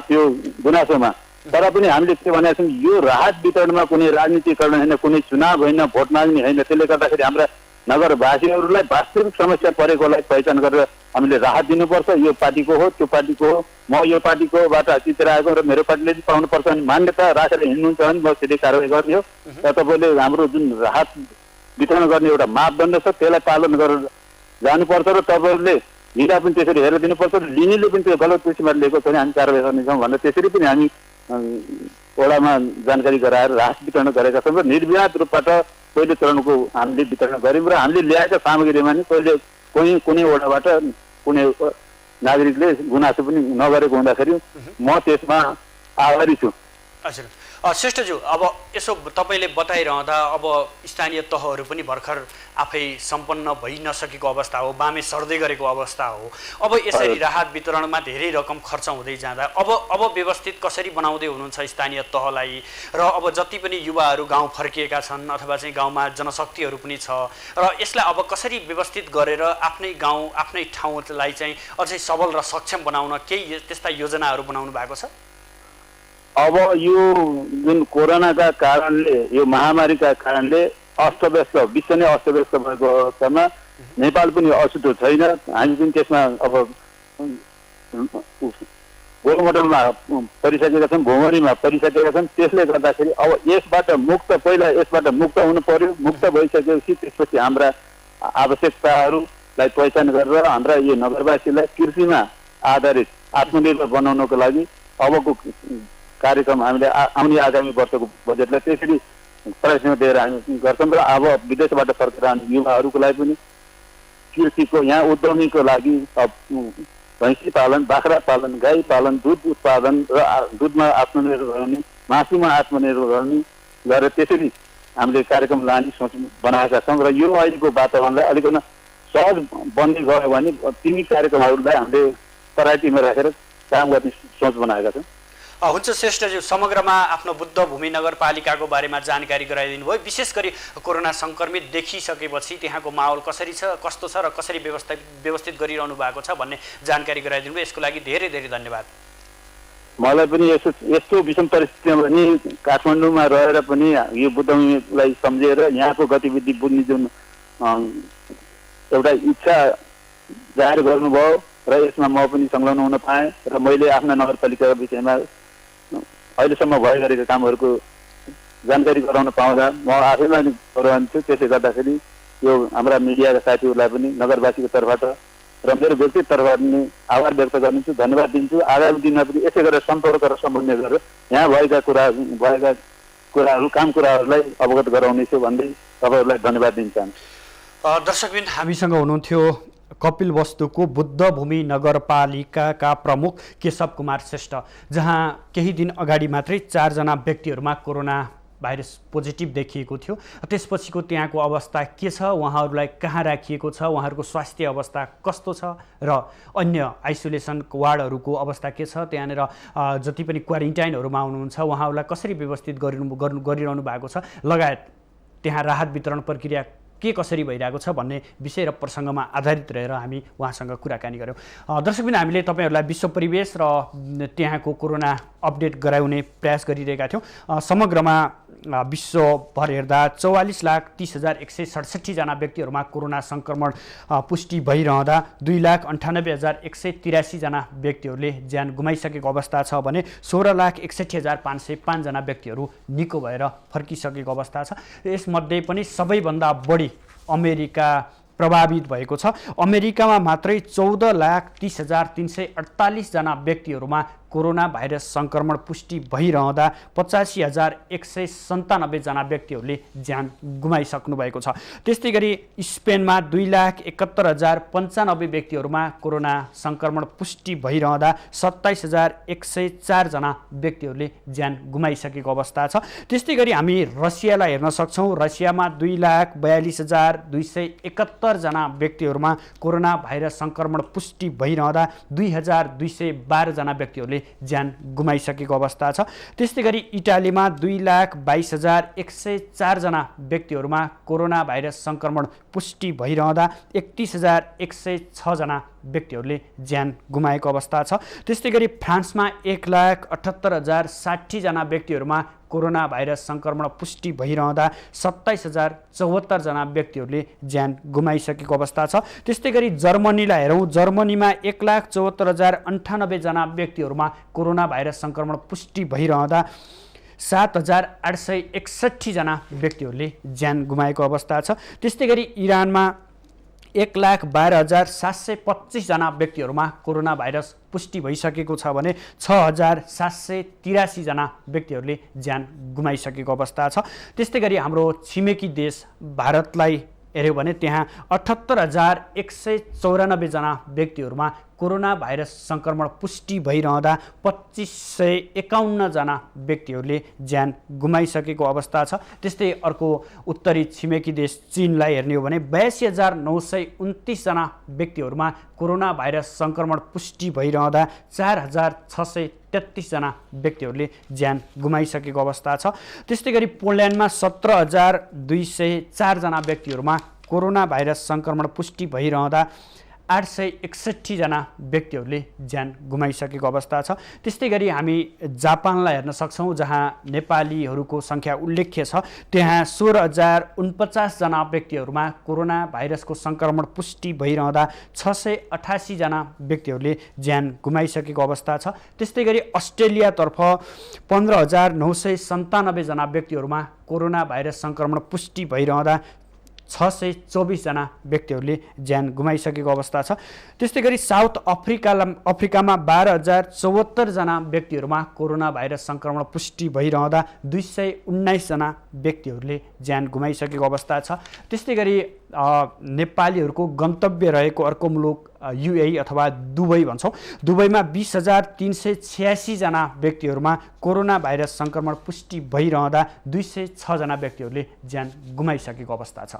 त्यो गुनासोमा तर पनि हामीले के भनेका छौँ, यो राहत वितरणमा कुनै राजनीतिकरण होइन, कुनै चुनाव होइन, भोट माग्ने होइन। त्यसले गर्दाखेरि हाम्रा नगरवासीहरूलाई वास्तविक समस्या परेकोलाई पहिचान गरेर हामीले राहत दिनुपर्छ। यो पार्टीको हो, त्यो पार्टीको हो, म यो पार्टीकोबाट जितेर आएको र मेरो पार्टीले चाहिँ पाउनुपर्छ भने मान्यता राखेर हिँड्नुहुन्छ भने म सिधै कारवाही गर्ने हो। र तपाईँले हाम्रो जुन राहत वितरण गर्ने एउटा मापदण्ड छ त्यसलाई पालन गरेर जानुपर्छ र तपाईँहरूले लिँदा पनि त्यसरी हेरेर दिनुपर्छ। लिनेले पनि त्यो गलत किसिमले लिएको छ भने हामी कारवाही गर्नेछौँ भनेर त्यसरी पनि हामी वडामा जानकारी गराएर राहत वितरण गरेका छौँ। र निर्विवाद रूपबाट पहिलो चरणको हामीले वितरण गऱ्यौँ र हामीले ल्याएका सामग्रीमा नि कुनै वडाबाट कुनै नागरिकले गुनासो पनि नगरेको हुँदाखेरि म त्यसमा आभारी छु। हजुर श्रेष्ठज्यू, अब यसो तपाईँले बताइरहँदा अब स्थानीय तहहरू पनि भर्खर आफै सम्पन्न भइ नसकेको अवस्था हो, बामे सर्दै गरेको अवस्था हो। अब यसरी राहत वितरणमा धेरै रकम खर्च हुँदै जाँदा अब व्यवस्थित कसरी बनाउँदै हुनुहुन्छ स्थानीय तहलाई? र अब जति पनि युवाहरू गाउँ फर्किएका छन् अथवा चाहिँ गाउँमा जनशक्तिहरू पनि छ, र यसलाई अब कसरी व्यवस्थित गरेर आफ्नै गाउँ आफ्नै ठाउँलाई चाहिँ अझै सबल र सक्षम बनाउन केही त्यस्ता योजनाहरू बनाउनु भएको छ? अब यो जुन कोरोनाका कारणले, यो महामारीका कारणले अस्तव्यस्त, विश्व नै अस्तव्यस्त भएको अवस्थामा नेपाल पनि अछुतो छैन, हामी पनि त्यसमा अब गोल मोडलमा परिसकेका छौँ, भौमरीमा परिसकेका छौँ। त्यसले गर्दाखेरि अब यसबाट मुक्त हुनु पर्यो। मुक्त भइसकेपछि त्यसपछि हाम्रा आवश्यकताहरूलाई पहिचान गरेर हाम्रा यो नगरवासीलाई कृषिमा आधारित आत्मनिर्भर बनाउनको लागि अबको कार्यक्रम हामीले आउने आगामी वर्षको बजेटलाई त्यसरी प्राथमिकता दिएर हामी गर्छौँ। र अब विदेशबाट फर्केर आउने युवाहरूको लागि पनि कृषिको यहाँ उद्यमीको लागि भैँसी पालन, बाख्रा पालन, गाई पालन, दुध उत्पादन र दुधमा आत्मनिर्भर गर्ने, मासुमा आत्मनिर्भर गर्ने गरेर त्यसरी हामीले कार्यक्रम लाने सोच बनाएका छौँ। र यो अहिलेको वातावरणलाई अलिकति सहज बन्दै गयो भने तिनी कार्यक्रमहरूलाई हामीले प्रायोरिटीमा राखेर काम गर्ने सोच बनाएका छौँ। हुन्छ श्रेष्ठज्यू, समग्रमा आफ्नो बुद्ध भूमि नगरपालिकाको बारेमा जानकारी गराइदिनु भयो। विशेष गरी कोरोना सङ्क्रमित देखिसकेपछि त्यहाँको माहौल कसरी छ, कस्तो छ र कसरी व्यवस्थित गरिरहनु भएको छ भन्ने जानकारी गराइदिनु भयो। यसको लागि धेरै धेरै धन्यवाद। मलाई पनि यस्तो विषम परिस्थितिमा पनि काठमाडौँमा रहेर पनि यो बुद्ध भूमिलाई सम्झेर यहाँको गतिविधि बुझ्ने जुन एउटा इच्छा जाहेर गर्नुभयो र यसमा म पनि संलग्न हुन पाएँ र मैले आफ्ना नगरपालिकाको विषयमा अहिलेसम्म भइरहेका कामहरूको जानकारी गराउन पाउँदा म आफैमा गौरवान्वित छु। त्यसले गर्दाखेरि यो हाम्रा मिडियाका साथीहरूलाई पनि नगरवासीको तर्फबाट र मेरो व्यक्तिगत तर्फबाट पनि आभार व्यक्त गर्छु, धन्यवाद दिन्छु। आगामी दिनमा पनि यसै गरेर सम्पर्क र समन्वय गरेर यहाँ भएका कुराहरू काम कुराहरूलाई अवगत गराउनेछु भन्दै तपाईँहरूलाई धन्यवाद दिन चाहन्छु। दर्शकबिन, हामीसँग हुनुहुन्थ्यो कपिल वस्तुको बुद्ध भूमि नगरपालिकाका प्रमुख केशव कुमार श्रेष्ठ, जहाँ केही दिन अगाडि मात्रै 4 जना व्यक्तिहरूमा कोरोना भाइरस पोजिटिभ देखिएको थियो। त्यसपछिको त्यहाँको अवस्था के छ, उहाँहरूलाई कहाँ राखिएको छ, उहाँहरूको स्वास्थ्य अवस्था कस्तो छ र अन्य आइसोलेसन वार्डहरूको अवस्था के छ, त्यहाँनिर जति पनि क्वारेन्टाइनहरूमा हुनुहुन्छ उहाँहरूलाई कसरी व्यवस्थित गरिरहनु भएको छ, लगायत त्यहाँ राहत वितरण प्रक्रिया के कसरी भइरहेको छ भन्ने विषय र प्रसङ्गमा आधारित रहेर हामी उहाँसँग कुराकानी गऱ्यौँ। दर्शकबिन, हामीले तपाईँहरूलाई विश्व परिवेश र त्यहाँको कोरोना अपडेट गराउने प्रयास गरिरहेका थियौँ। समग्रमा विश्वभर हेर्दा 44,30,167 जना व्यक्तिहरूमा कोरोना सङ्क्रमण पुष्टि भइरहँदा 2,98,183 जना व्यक्तिहरूले ज्यान गुमाइसकेको अवस्था छ भने 16,61,505 जना व्यक्तिहरू निको भएर फर्किसकेको अवस्था छ। यसमध्ये पनि सबैभन्दा बढी अमेरिका प्रभावित भएको छ। अमेरिकामा मात्रै 14,30,348 जना व्यक्तिहरूमा कोरोना भाइरस सङ्क्रमण पुष्टि भइरहँदा 85,197 जना व्यक्तिहरूले ज्यान गुमाइसक्नु भएको छ। त्यस्तै गरी स्पेनमा 2,71,095 व्यक्तिहरूमा कोरोना सङ्क्रमण पुष्टि भइरहँदा 27,104 जना व्यक्तिहरूले ज्यान गुमाइसकेको अवस्था छ। त्यस्तै गरी हामी रसियालाई हेर्न सक्छौँ। रसियामा 2,42,271 जना व्यक्तिहरूमा कोरोना भाइरस सङ्क्रमण पुष्टि भइरहँदा 2,212 जना व्यक्तिहरूले ज्यान गुमाइसकेको अवस्था छ। त्यस्तै गरी इटालीमा 2,22,104 जना व्यक्तिहरूमा कोरोना भाइरस सङ्क्रमण पुष्टि भइरहँदा 31,106 जना व्यक्तिहरूले ज्यान गुमाएको अवस्था छ। त्यस्तै गरी फ्रान्समा 1,78,060 जना व्यक्तिहरूमा कोरोना भाइरस सङ्क्रमण पुष्टि भइरहँदा 27,074 जना व्यक्तिहरूले ज्यान गुमाइसकेको अवस्था छ। त्यस्तै गरी जर्मनीलाई हेरौँ। जर्मनीमा 1,74,098 जना व्यक्तिहरूमा कोरोना भाइरस सङ्क्रमण पुष्टि भइरहँदा 7,861 जना व्यक्तिहरूले ज्यान गुमाएको अवस्था छ। त्यस्तै गरी इरानमा 1,12,725 जना व्यक्तिहरूमा कोरोना भाइरस पुष्टि भइसकेको छ भने 6,783 जना व्यक्तिहरूले ज्यान गुमाइसकेको अवस्था छ। त्यस्तै गरी हाम्रो छिमेकी देश भारतलाई हेऱ्यौँ भने त्यहाँ 78,194 जना व्यक्तिहरूमा कोरोना भाइरस सङ्क्रमण पुष्टि भइरहँदा 2,551 जना व्यक्तिहरूले ज्यान गुमाइसकेको अवस्था छ। त्यस्तै अर्को उत्तरी छिमेकी देश चीनलाई हेर्ने हो भने 82,929 जना व्यक्तिहरूमा कोरोना भाइरस सङ्क्रमण पुष्टि भइरहँदा 4,633 जना व्यक्तिहरूले ज्यान गुमाइसकेको अवस्था छ। त्यस्तै गरी पोल्यान्डमा 17,204 जना व्यक्तिहरूमा कोरोना भाइरस सङ्क्रमण पुष्टि भइरहँदा 861 जना व्यक्तिहरूले ज्यान गुमाइसकेको अवस्था छ। त्यस्तै गरी हामी जापानलाई हेर्न सक्छौँ, जहाँ नेपालीहरूको सङ्ख्या उल्लेख्य छ। त्यहाँ 16,049 जना व्यक्तिहरूमा कोरोना भाइरसको सङ्क्रमण पुष्टि भइरहँदा 688 जना व्यक्तिहरूले ज्यान गुमाइसकेको अवस्था छ। त्यस्तै गरी अस्ट्रेलियातर्फ 15,997 जना व्यक्तिहरूमा कोरोना भाइरस सङ्क्रमण पुष्टि भइरहँदा 624 जना व्यक्तिहरूले ज्यान गुमाइसकेको अवस्था छ। त्यस्तै गरी साउथ अफ्रिकामा 12,074 जना व्यक्तिहरूमा कोरोना भाइरस सङ्क्रमण पुष्टि भइरहँदा 219 जना व्यक्तिहरूले ज्यान गुमाइसकेको अवस्था छ। त्यस्तै गरी नेपालीहरूको गन्तव्य रहेको अर्को मुलुक युएई अथवा दुबई भन्छौँ, दुबईमा 20,386 जना व्यक्तिहरूमा कोरोना भाइरस सङ्क्रमण पुष्टि भइरहँदा 206 जना व्यक्तिहरूले ज्यान गुमाइसकेको अवस्था छ।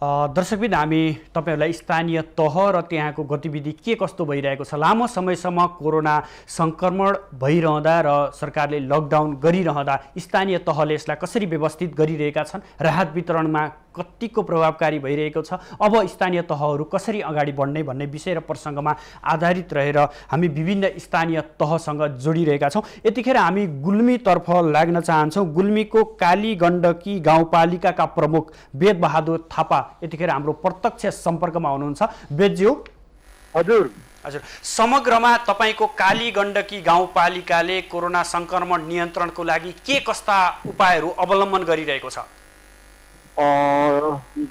दर्शकबिन हामी तपाईहरूलाई स्थानीय तह र त्यहाँको गतिविधि के कस्तो भइरहेको छ, लामो समयसम्म कोरोना सङ्क्रमण भइरहँदा र सरकारले लकडाउन गरिरहँदा स्थानीय तहले यसलाई कसरी व्यवस्थित गरिरहेका छन्, राहत वितरणमा कतिको प्रभावकारी भइरहेको छ, अब स्थानीय तहहरू कसरी अगाडि बढ्ने भन्ने विषय र प्रसङ्गमा आधारित रहेर हामी विभिन्न स्थानीय तहसँग जोडिरहेका छौँ। यतिखेर हामी गुल्मीतर्फ लाग्न चाहन्छौँ। गुल्मीको काली गण्डकी गाउँपालिकाका प्रमुख वेदबहादुर थापा यतिखेर हाम्रो प्रत्यक्ष सम्पर्कमा हुनुहुन्छ। वेदज्यू, हजुर हजुर, समग्रमा तपाईँको काली गण्डकी गाउँपालिकाले कोरोना सङ्क्रमण नियन्त्रणको लागि के कस्ता उपायहरू अवलम्बन गरिरहेको छ?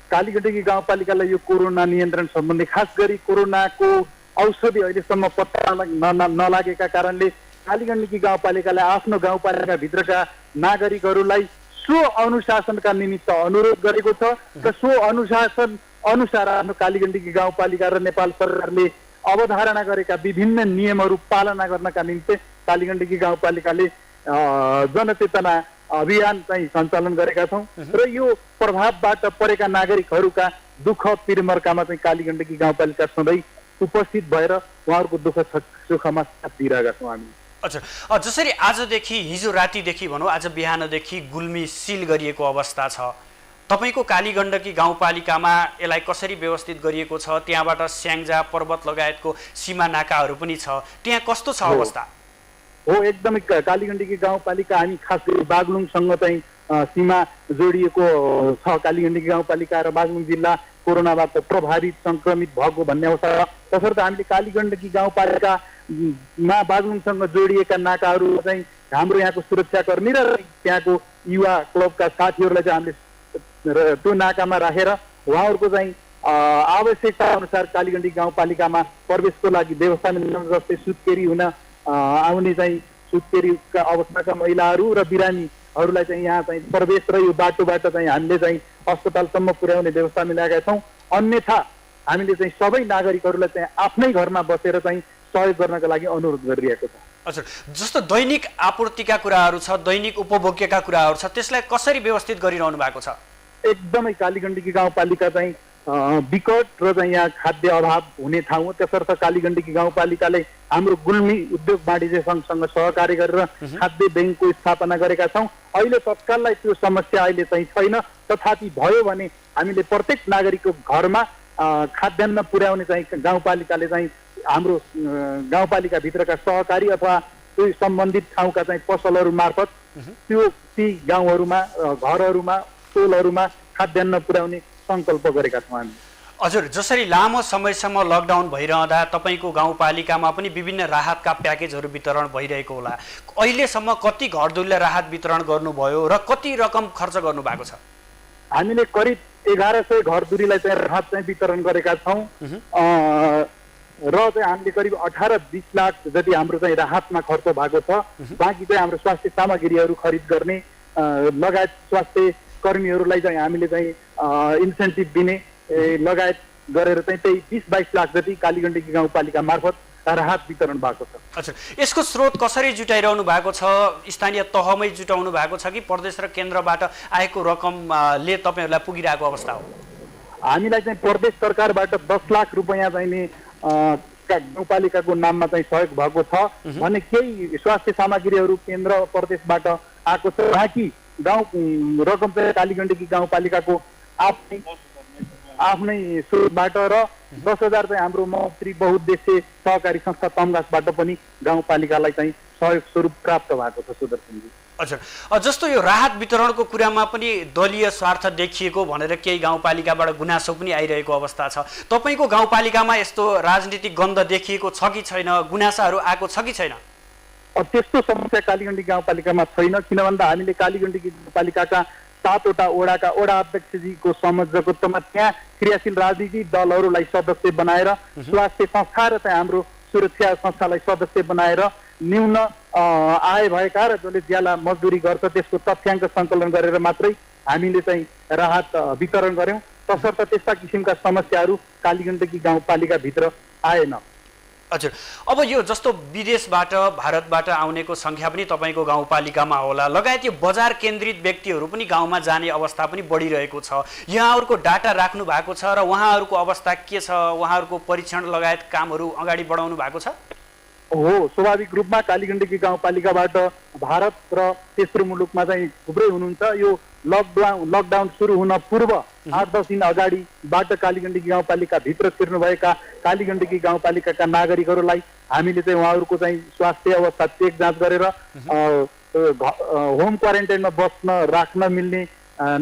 काली गण्डकी गाउँपालिकालाई यो कोरोना नियन्त्रण सम्बन्धी खास गरी कोरोनाको औषधि अहिलेसम्म पत्ता नलागेका कारणले काली गण्डकी गाउँपालिकाले आफ्नो गाउँपालिकाभित्रका नागरिकहरूलाई सो अनुशासनका निमित्त अनुरोध गरेको छ र सो अनुशासन अनुसार आफ्नो काली गण्डकी गाउँपालिका र नेपाल सरकारले अवधारणा गरेका विभिन्न नियमहरू पालना गर्नका निम्ति काली गण्डकी गाउँपालिकाले जनचेतना अभियान चाहिँ सञ्चालन गरेका छौँ र यो प्रभावबाट परेका नागरिकहरूका दुःख पिरमर्कामा चाहिँ काली गण्डकी गाउँपालिका सधैँ उपस्थित भएर उहाँहरूको दुःख सुखमा साथ दिइरहेका छौँ हामी। हजुर, जसरी आजदेखि हिजो रातिदेखि भनौँ आज बिहानदेखि गुल्मी सिल गरिएको अवस्था छ, तपाईँको काली गण्डकी गाउँपालिकामा यसलाई कसरी व्यवस्थित गरिएको छ? त्यहाँबाट स्याङ्जा पर्वत लगायतको सीमा नाकाहरू पनि छ, त्यहाँ कस्तो छ अवस्था? हो, एकदमै काली गण्डकी गाउँपालिका हामी खास गरी बागलुङसँग चाहिँ सीमा जोडिएको छ। काली गण्डकी गाउँपालिका र बागलुङ जिल्ला कोरोनाबाट प्रभावित सङ्क्रमित भएको भन्ने अवस्था, तसर्थ हामीले काली गण्डकी गाउँपालिकामा बागलुङसँग जोडिएका नाकाहरू चाहिँ हाम्रो यहाँको सुरक्षाकर्मी र त्यहाँको युवा क्लबका साथीहरूलाई चाहिँ हामीले त्यो नाकामा राखेर उहाँहरूको चाहिँ आवश्यकता अनुसार काली गण्डकी गाउँपालिकामा प्रवेशको लागि व्यवस्था मिल्न, जस्तै सुत्केरी हुन आउने चाहिँ सुत्केरीका अवस्थाका महिलाहरू र बिरामीहरूलाई चाहिँ यहाँ चाहिँ प्रवेश र यो बाटोबाट चाहिँ हामीले चाहिँ अस्पतालसम्म पुर्याउने व्यवस्था मिलाएका छौँ। अन्यथा हामीले चाहिँ सबै नागरिकहरूलाई चाहिँ आफ्नै घरमा बसेर चाहिँ सहयोग गर्नका लागि अनुरोध गरिरहेको छ। हजुर, जस्तो दैनिक आपूर्तिका कुराहरू छ, दैनिक उपभोग्यका कुराहरू छ, त्यसलाई कसरी व्यवस्थित गरिरहनु भएको छ? एकदमै काली गण्डकी गाउँपालिका चाहिँ विकट र चाहिँ यहाँ खाद्य अभाव हुने ठाउँ हो, त्यसर्थ काली गण्डकी गाउँपालिकाले हाम्रो गुल्मी उद्योग वाणिज्य सङ्घसँग सहकार्य गरेर खाद्य ब्याङ्कको स्थापना गरेका छौँ। अहिले तत्काललाई त्यो समस्या अहिले चाहिँ छैन, तथापि भयो भने हामीले प्रत्येक नागरिकको घरमा खाद्यान्न पुर्याउने चाहिँ गाउँपालिकाले चाहिँ हाम्रो गाउँपालिकाभित्रका सहकारी अथवा त्यो सम्बन्धित ठाउँका चाहिँ पसलहरू मार्फत ती गाउँहरूमा घरहरूमा टोलहरूमा खाद्यान्न पुर्याउने सङ्कल्प गरेका छौँ हामी। हजुर, जसरी लामो समयसम्म लकडाउन भइरहँदा तपाईँको गाउँपालिकामा पनि विभिन्न राहतका प्याकेजहरू वितरण भइरहेको होला, अहिलेसम्म कति घरधुरीलाई राहत वितरण गर्नुभयो र कति रकम खर्च गर्नुभएको छ? हामीले करिब 1100 घरधुरीलाई चाहिँ राहत चाहिँ वितरण गरेका छौँ र चाहिँ हामीले करिब 18-20 लाख जति हाम्रो चाहिँ राहतमा खर्च भएको छ। बाँकी चाहिँ हाम्रो स्वास्थ्य सामग्रीहरू खरिद गर्ने लगायत स्वास्थ्य कर्मीहरूलाई चाहिँ हामीले चाहिँ इन्सेन्टिभ दिने लगायत गरेर चाहिँ त्यही 20-22 लाख जति कालीगण्डकी गाउँपालिका मार्फत राहत वितरण भएको छ। अच्छा, यसको स्रोत कसरी जुटाइरहनु भएको छ? स्थानीय तहमै जुटाउनु भएको छ कि प्रदेश र केन्द्रबाट आएको रकमले तपाईँहरूलाई पुगिरहेको अवस्था हो? हामीलाई चाहिँ प्रदेश सरकारबाट 10 लाख रुपियाँ चाहिँ नि गाउँपालिकाको नाममा चाहिँ सहयोग भएको छ भने केही स्वास्थ्य सामग्रीहरू केन्द्र प्रदेशबाट आएको छ। बाँकी गाउँ रकम चाहिँ कालीगण्डकी गाउँपालिकाको आफ्नै स्रोतबाट र 10,000 चाहिँ हाम्रो मन्त्री बहुद्देश्य सहकारी संस्था तमघासबाट पनि गाउँपालिकालाई चाहिँ सहयोग स्वरूप प्राप्त भएको छ सुदर्शनजी। अच्छा, जस्तो यो राहत वितरणको कुरामा पनि दलीय स्वार्थ देखिएको भनेर केही गाउँपालिकाबाट गुनासो पनि आइरहेको अवस्था छ। तपाईँको गाउँपालिकामा यस्तो राजनीतिक गन्ध देखिएको छ कि छैन? गुनासाहरू आएको छ कि छैन? त्यस्तो समस्या कालीगण्डकी गाउँपालिकामा छैन, किन भन्दा हामीले कालीगण्डकी गाउँपालिकाका 7वटा वडाका वडा अध्यक्षजीको संयोजकत्वमा त्यहाँ क्रियाशील राजनीतिक दलहरूलाई सदस्य बनाएर स्वास्थ्य संस्था र चाहिँ हाम्रो सुरक्षा संस्थालाई सदस्य बनाएर न्यून आय भएका र जसले ज्याला मजदुरी गर्छ त्यसको तथ्याङ्क सङ्कलन गरेर मात्रै हामीले चाहिँ राहत वितरण गर्यौँ। तसर्थ त्यस्ता किसिमका समस्याहरू कालीगण्डकी गाउँपालिकाभित्र आएन। हजुर, अब यो जस्तो विदेशबाट भारतबाट आउनेको सङ्ख्या पनि तपाईँको गाउँपालिकामा होला, लगायत यो बजार केन्द्रित व्यक्तिहरू पनि गाउँमा जाने अवस्था पनि बढिरहेको छ। यहाँहरूको डाटा राख्नु भएको छ र उहाँहरूको अवस्था के छ? उहाँहरूको परीक्षण लगायत कामहरू अगाडि बढाउनु भएको छ? हो, स्वाभाविक रूपमा कालीगण्डकी गाउँपालिकाबाट भारत र तेस्रो मुलुकमा चाहिँ थुप्रै हुनुहुन्छ। यो लकडाउन सुरु हुन पूर्व 8-10 दिन अगाडिबाट कालीगण्डकी गाउँपालिकाभित्र छिर्नुभएका कालीगण्डकी गाउँपालिकाका नागरिकहरूलाई हामीले चाहिँ उहाँहरूको चाहिँ स्वास्थ्य अवस्था चेक जाँच गरेर होम क्वारेन्टाइनमा बस्न राख्न मिल्ने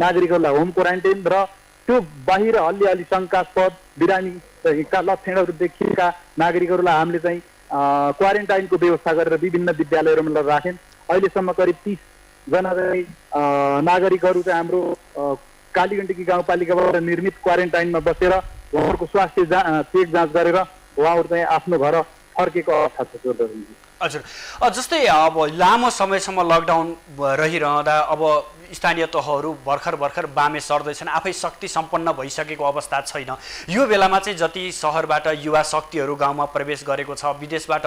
नागरिकहरूलाई होम क्वारेन्टाइन र त्यो बाहिर अलिअलि शङ्कास्पद बिरामीका लक्षणहरू देखिएका नागरिकहरूलाई हामीले चाहिँ क्वारेन्टाइनको व्यवस्था गरेर विभिन्न विद्यालयहरूमा राखेँ। अहिलेसम्म करिब 30 जना नागरिकहरू चाहिँ हाम्रो कालीगण्डकी गाउँपालिकाबाट निर्मित क्वारेन्टाइनमा बसेर उहाँहरूको स्वास्थ्य चेक जाँच गरेर उहाँहरू चाहिँ आफ्नो घर फर्केको अवस्था छ। हजुर, जस्तै अब लामो समयसम्म लकडाउन रहिरहँदा अब स्थानीय तहहरू भर्खर बामे सर्दैछन्, आफै शक्ति सम्पन्न भइसकेको अवस्था छैन। यो बेलामा चाहिँ जति सहरबाट युवा शक्तिहरू गाउँमा प्रवेश गरेको छ, विदेशबाट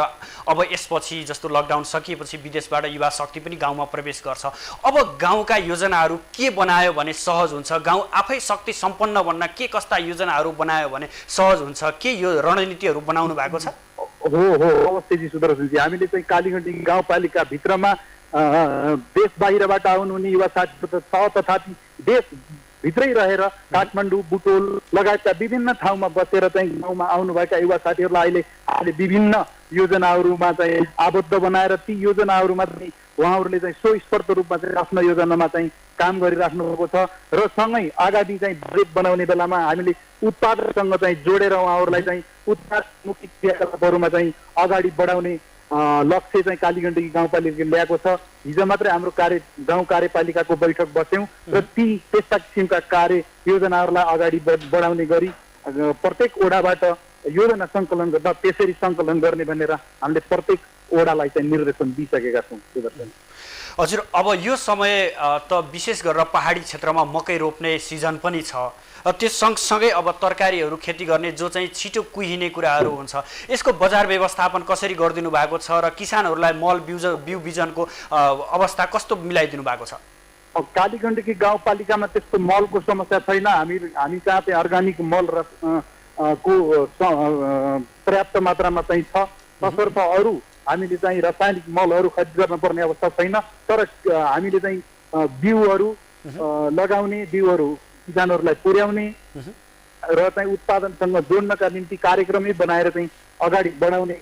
अब यसपछि जस्तो लकडाउन सकिएपछि विदेशबाट युवा शक्ति पनि गाउँमा प्रवेश गर्छ। अब गाउँका योजनाहरू के बनायो भने सहज हुन्छ? गाउँ आफै शक्ति सम्पन्न बन्न के कस्ता योजनाहरू बनायो भने सहज हुन्छ? के यो रणनीतिहरू बनाउनु भएको छ? हो अवश्य जी सुदर्शनजी, हामीले चाहिँ कालीगण्डकी गाउँपालिका भित्रमा देश बाहिरबाट आउनुहुने युवा साथी छ, तथापि देशभित्रै रहेर काठमाडौँ, बुटोल लगायतका विभिन्न ठाउँमा बसेर चाहिँ गाउँमा आउनुभएका युवा साथीहरूलाई अहिले विभिन्न योजनाहरूमा चाहिँ आबद्ध बनाएर ती योजनाहरूमा चाहिँ उहाँहरूले चाहिँ स्वस्फूर्त रूपमा चाहिँ आफ्नो योजनामा चाहिँ काम गरिराख्नु भएको छ र सँगै आगामी चाहिँ बजेट बनाउने बेलामा हामीले उत्पादनसँग चाहिँ जोडेर उहाँहरूलाई चाहिँ उत्पादनमुखी क्रियाकलापहरूमा चाहिँ अगाडि बढाउने लक्ष्य चाहिँ कालीगण्डकी गाउँपालिकाले ल्याएको छ। हिजो मात्रै हाम्रो गाउँ कार्यपालिकाको बैठक बस्यौँ र त्यस्ता किसिमका कार्य योजनाहरूलाई अगाडि बढाउने गरी प्रत्येक वडाबाट योजना सङ्कलन गर्न त्यसरी सङ्कलन गर्ने भनेर हामीले प्रत्येक वडालाई चाहिँ निर्देशन दिइसकेका छौँ। हजुर, अब यो समय त विशेष गरेर पहाडी क्षेत्रमा मकै रोप्ने सिजन पनि छ, त्यस सँगसँगै अब तरकारीहरू खेती गर्ने जो चाहिँ छिटो कुहिने कुराहरू हुन्छ, यसको बजार व्यवस्थापन कसरी गरिदिनु भएको छ र किसानहरूलाई मल बिउ बिजनको अवस्था कस्तो मिलाइदिनु भएको छ? कालीगण्डकी गाउँपालिकामा त्यस्तो मलको समस्या छैन। हामी कहाँ चाहिँ अर्ग्यानिक मल को पर्याप्त मात्रामा चाहिँ छ। तसर्थ अरू हामीले चाहिँ रासायनिक मलहरू खरिद गर्नुपर्ने अवस्था छैन। तर हामीले चाहिँ बिउहरू लगाउने, बिउहरू किसानहरूलाई पुर्याउने र चाहिँ उत्पादनसँग जोड्नका निम्ति कार्यक्रमै बनाएर चाहिँ अगाडि बढाउने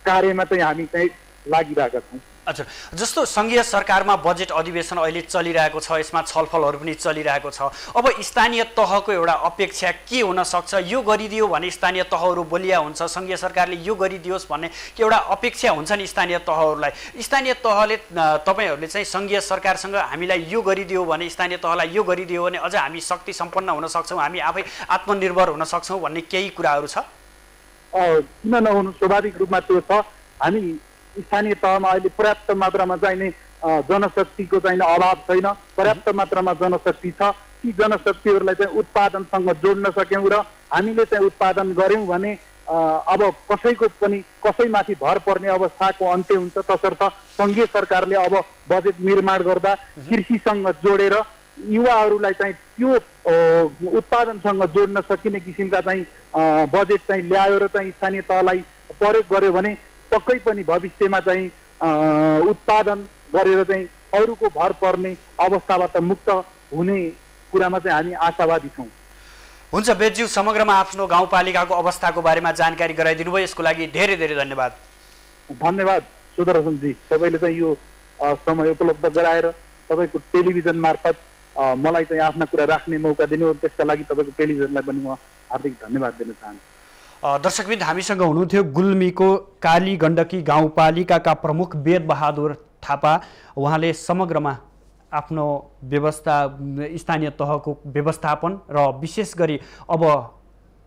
कार्यमा चाहिँ हामी चाहिँ लागिरहेका छौँ। अच्छा, जस्तो सङ्घीय सरकारमा बजेट अधिवेशन अहिले चलिरहेको छ, यसमा छलफलहरू पनि चलिरहेको छ। अब स्थानीय तहको एउटा अपेक्षा के हुन सक्छ? यो गरिदियो भने स्थानीय तहहरू बलिया हुन्छ, सङ्घीय सरकारले यो गरिदियोस् भन्ने एउटा अपेक्षा हुन्छ नि स्थानीय तहहरूलाई। स्थानीय तहले तपाईँहरूले चाहिँ सङ्घीय सरकारसँग हामीलाई यो गरिदियो भने, स्थानीय तहलाई यो गरिदियो भने अझ हामी शक्ति सम्पन्न हुन सक्छौँ, हामी आफै आत्मनिर्भर हुन सक्छौँ भन्ने केही कुराहरू छ? किन नहुनु, स्वाभाविक रूपमा त्यो छ। हामी स्थानीय तहमा अहिले पर्याप्त मात्रामा चाहिने जनशक्तिको चाहिँ अभाव छैन, पर्याप्त मात्रामा जनशक्ति छ। ती जनशक्तिहरूलाई चाहिँ उत्पादनसँग जोड्न सक्यौँ र हामीले चाहिँ उत्पादन गऱ्यौँ भने अब कसैमाथि भर पर्ने अवस्थाको अन्त्य हुन्छ। तसर्थ सङ्घीय सरकारले अब बजेट निर्माण गर्दा कृषिसँग जोडेर युवाहरूलाई चाहिँ त्यो उत्पादनसँग जोड्न सकिने किसिमका चाहिँ बजेट चाहिँ ल्यायो र चाहिँ स्थानीय तहलाई प्रयोग गर्यो भने पक्कै पनि भविष्यमा चाहिँ उत्पादन गरेर चाहिँ अरूको भर पर्ने अवस्थाबाट मुक्त हुने कुरामा चाहिँ हामी आशावादी छौँ। हुन्छ बेदज्यू, समग्रमा आफ्नो गाउँपालिकाको अवस्थाको बारेमा जानकारी गराइदिनु भयो, यसको लागि धेरै धेरै धन्यवाद। धन्यवाद सुदर्शनजी, तपाईँले चाहिँ यो समय उपलब्ध गराएर तपाईँको टेलिभिजन मार्फत मलाई चाहिँ आफ्ना कुरा राख्ने मौका दिनु, त्यसका लागि तपाईँको टेलिभिजनलाई पनि म हार्दिक धन्यवाद दिन चाहन्छु। दर्शकबिन, हामीसँग हुनुहुन्थ्यो गुल्मीको काली गण्डकी गाउँपालिकाका प्रमुख वेद बहादुर थापा। उहाँले समग्रमा आफ्नो व्यवस्था, स्थानीय तहको व्यवस्थापन र विशेष गरी अब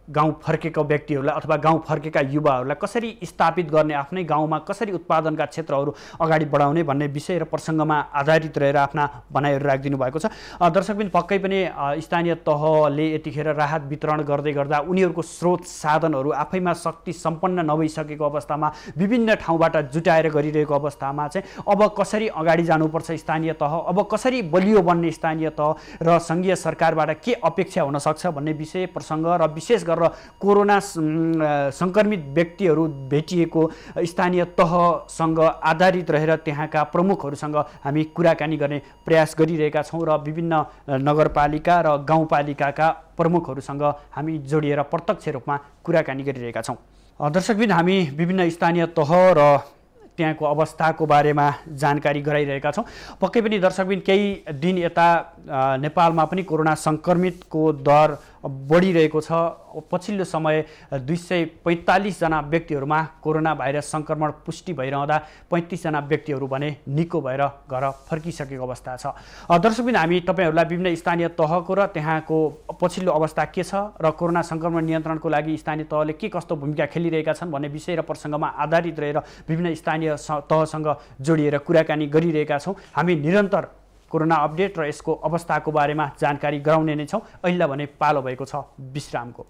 गाउँ फर्केका व्यक्तिहरूलाई अथवा गाउँ फर्केका युवाहरूलाई कसरी स्थापित गर्ने, आफ्नै गाउँमा कसरी उत्पादनका क्षेत्रहरू अगाडि बढाउने भन्ने विषय र प्रसङ्गमा आधारित रहेर आफ्ना भनाइहरू राखिदिनु भएको छ। दर्शकबिन, पक्कै पनि स्थानीय तहले यतिखेर राहत वितरण गर्दै गर्दा उनीहरूको स्रोत साधनहरू आफैमा शक्ति सम्पन्न नभइसकेको अवस्थामा विभिन्न ठाउँबाट जुटाएर गरिरहेको अवस्थामा चाहिँ अब कसरी अगाडि जानुपर्छ स्थानीय तह, अब कसरी बलियो बन्ने स्थानीय तह र सङ्घीय सरकारबाट के अपेक्षा हुनसक्छ भन्ने विषय प्रसङ्ग र विशेष गरेर कोरोना सङ्क्रमित व्यक्तिहरू भेटिएको स्थानीय तहसँग आधारित रहेर त्यहाँका प्रमुखहरूसँग हामी कुराकानी गर्ने प्रयास गरिरहेका छौँ र विभिन्न नगरपालिका र गाउँपालिकाका प्रमुखहरूसँग हामी जोडिएर प्रत्यक्ष रूपमा कुराकानी गरिरहेका छौँ। दर्शकबिन, हामी विभिन्न स्थानीय तह र त्यहाँको अवस्थाको बारेमा जानकारी गराइरहेका छौँ। पक्कै पनि दर्शकबिन, केही दिन यता नेपालमा पनि कोरोना सङ्क्रमितको दर बढिरहेको छ। पछिल्लो समय 245 जना व्यक्तिहरूमा कोरोना भाइरस सङ्क्रमण पुष्टि भइरहँदा 35 जना व्यक्तिहरू भने निको भएर घर फर्किसकेको अवस्था छ। दर्शकबिन, हामी तपाईँहरूलाई विभिन्न स्थानीय तहको र त्यहाँको पछिल्लो अवस्था के छ र कोरोना सङ्क्रमण नियन्त्रणको लागि स्थानीय तहले के कस्तो भूमिका खेलिरहेका छन् भन्ने विषय र प्रसङ्गमा आधारित रहेर विभिन्न स्थानीय तहसँग जोडिएर कुराकानी गरिरहेका छौँ। हामी निरन्तर कोरोना अपडेट र यसको अवस्थाको बारेमा जानकारी गराउने नै छौँ। अहिले भने पालो भएको छ विश्रामको।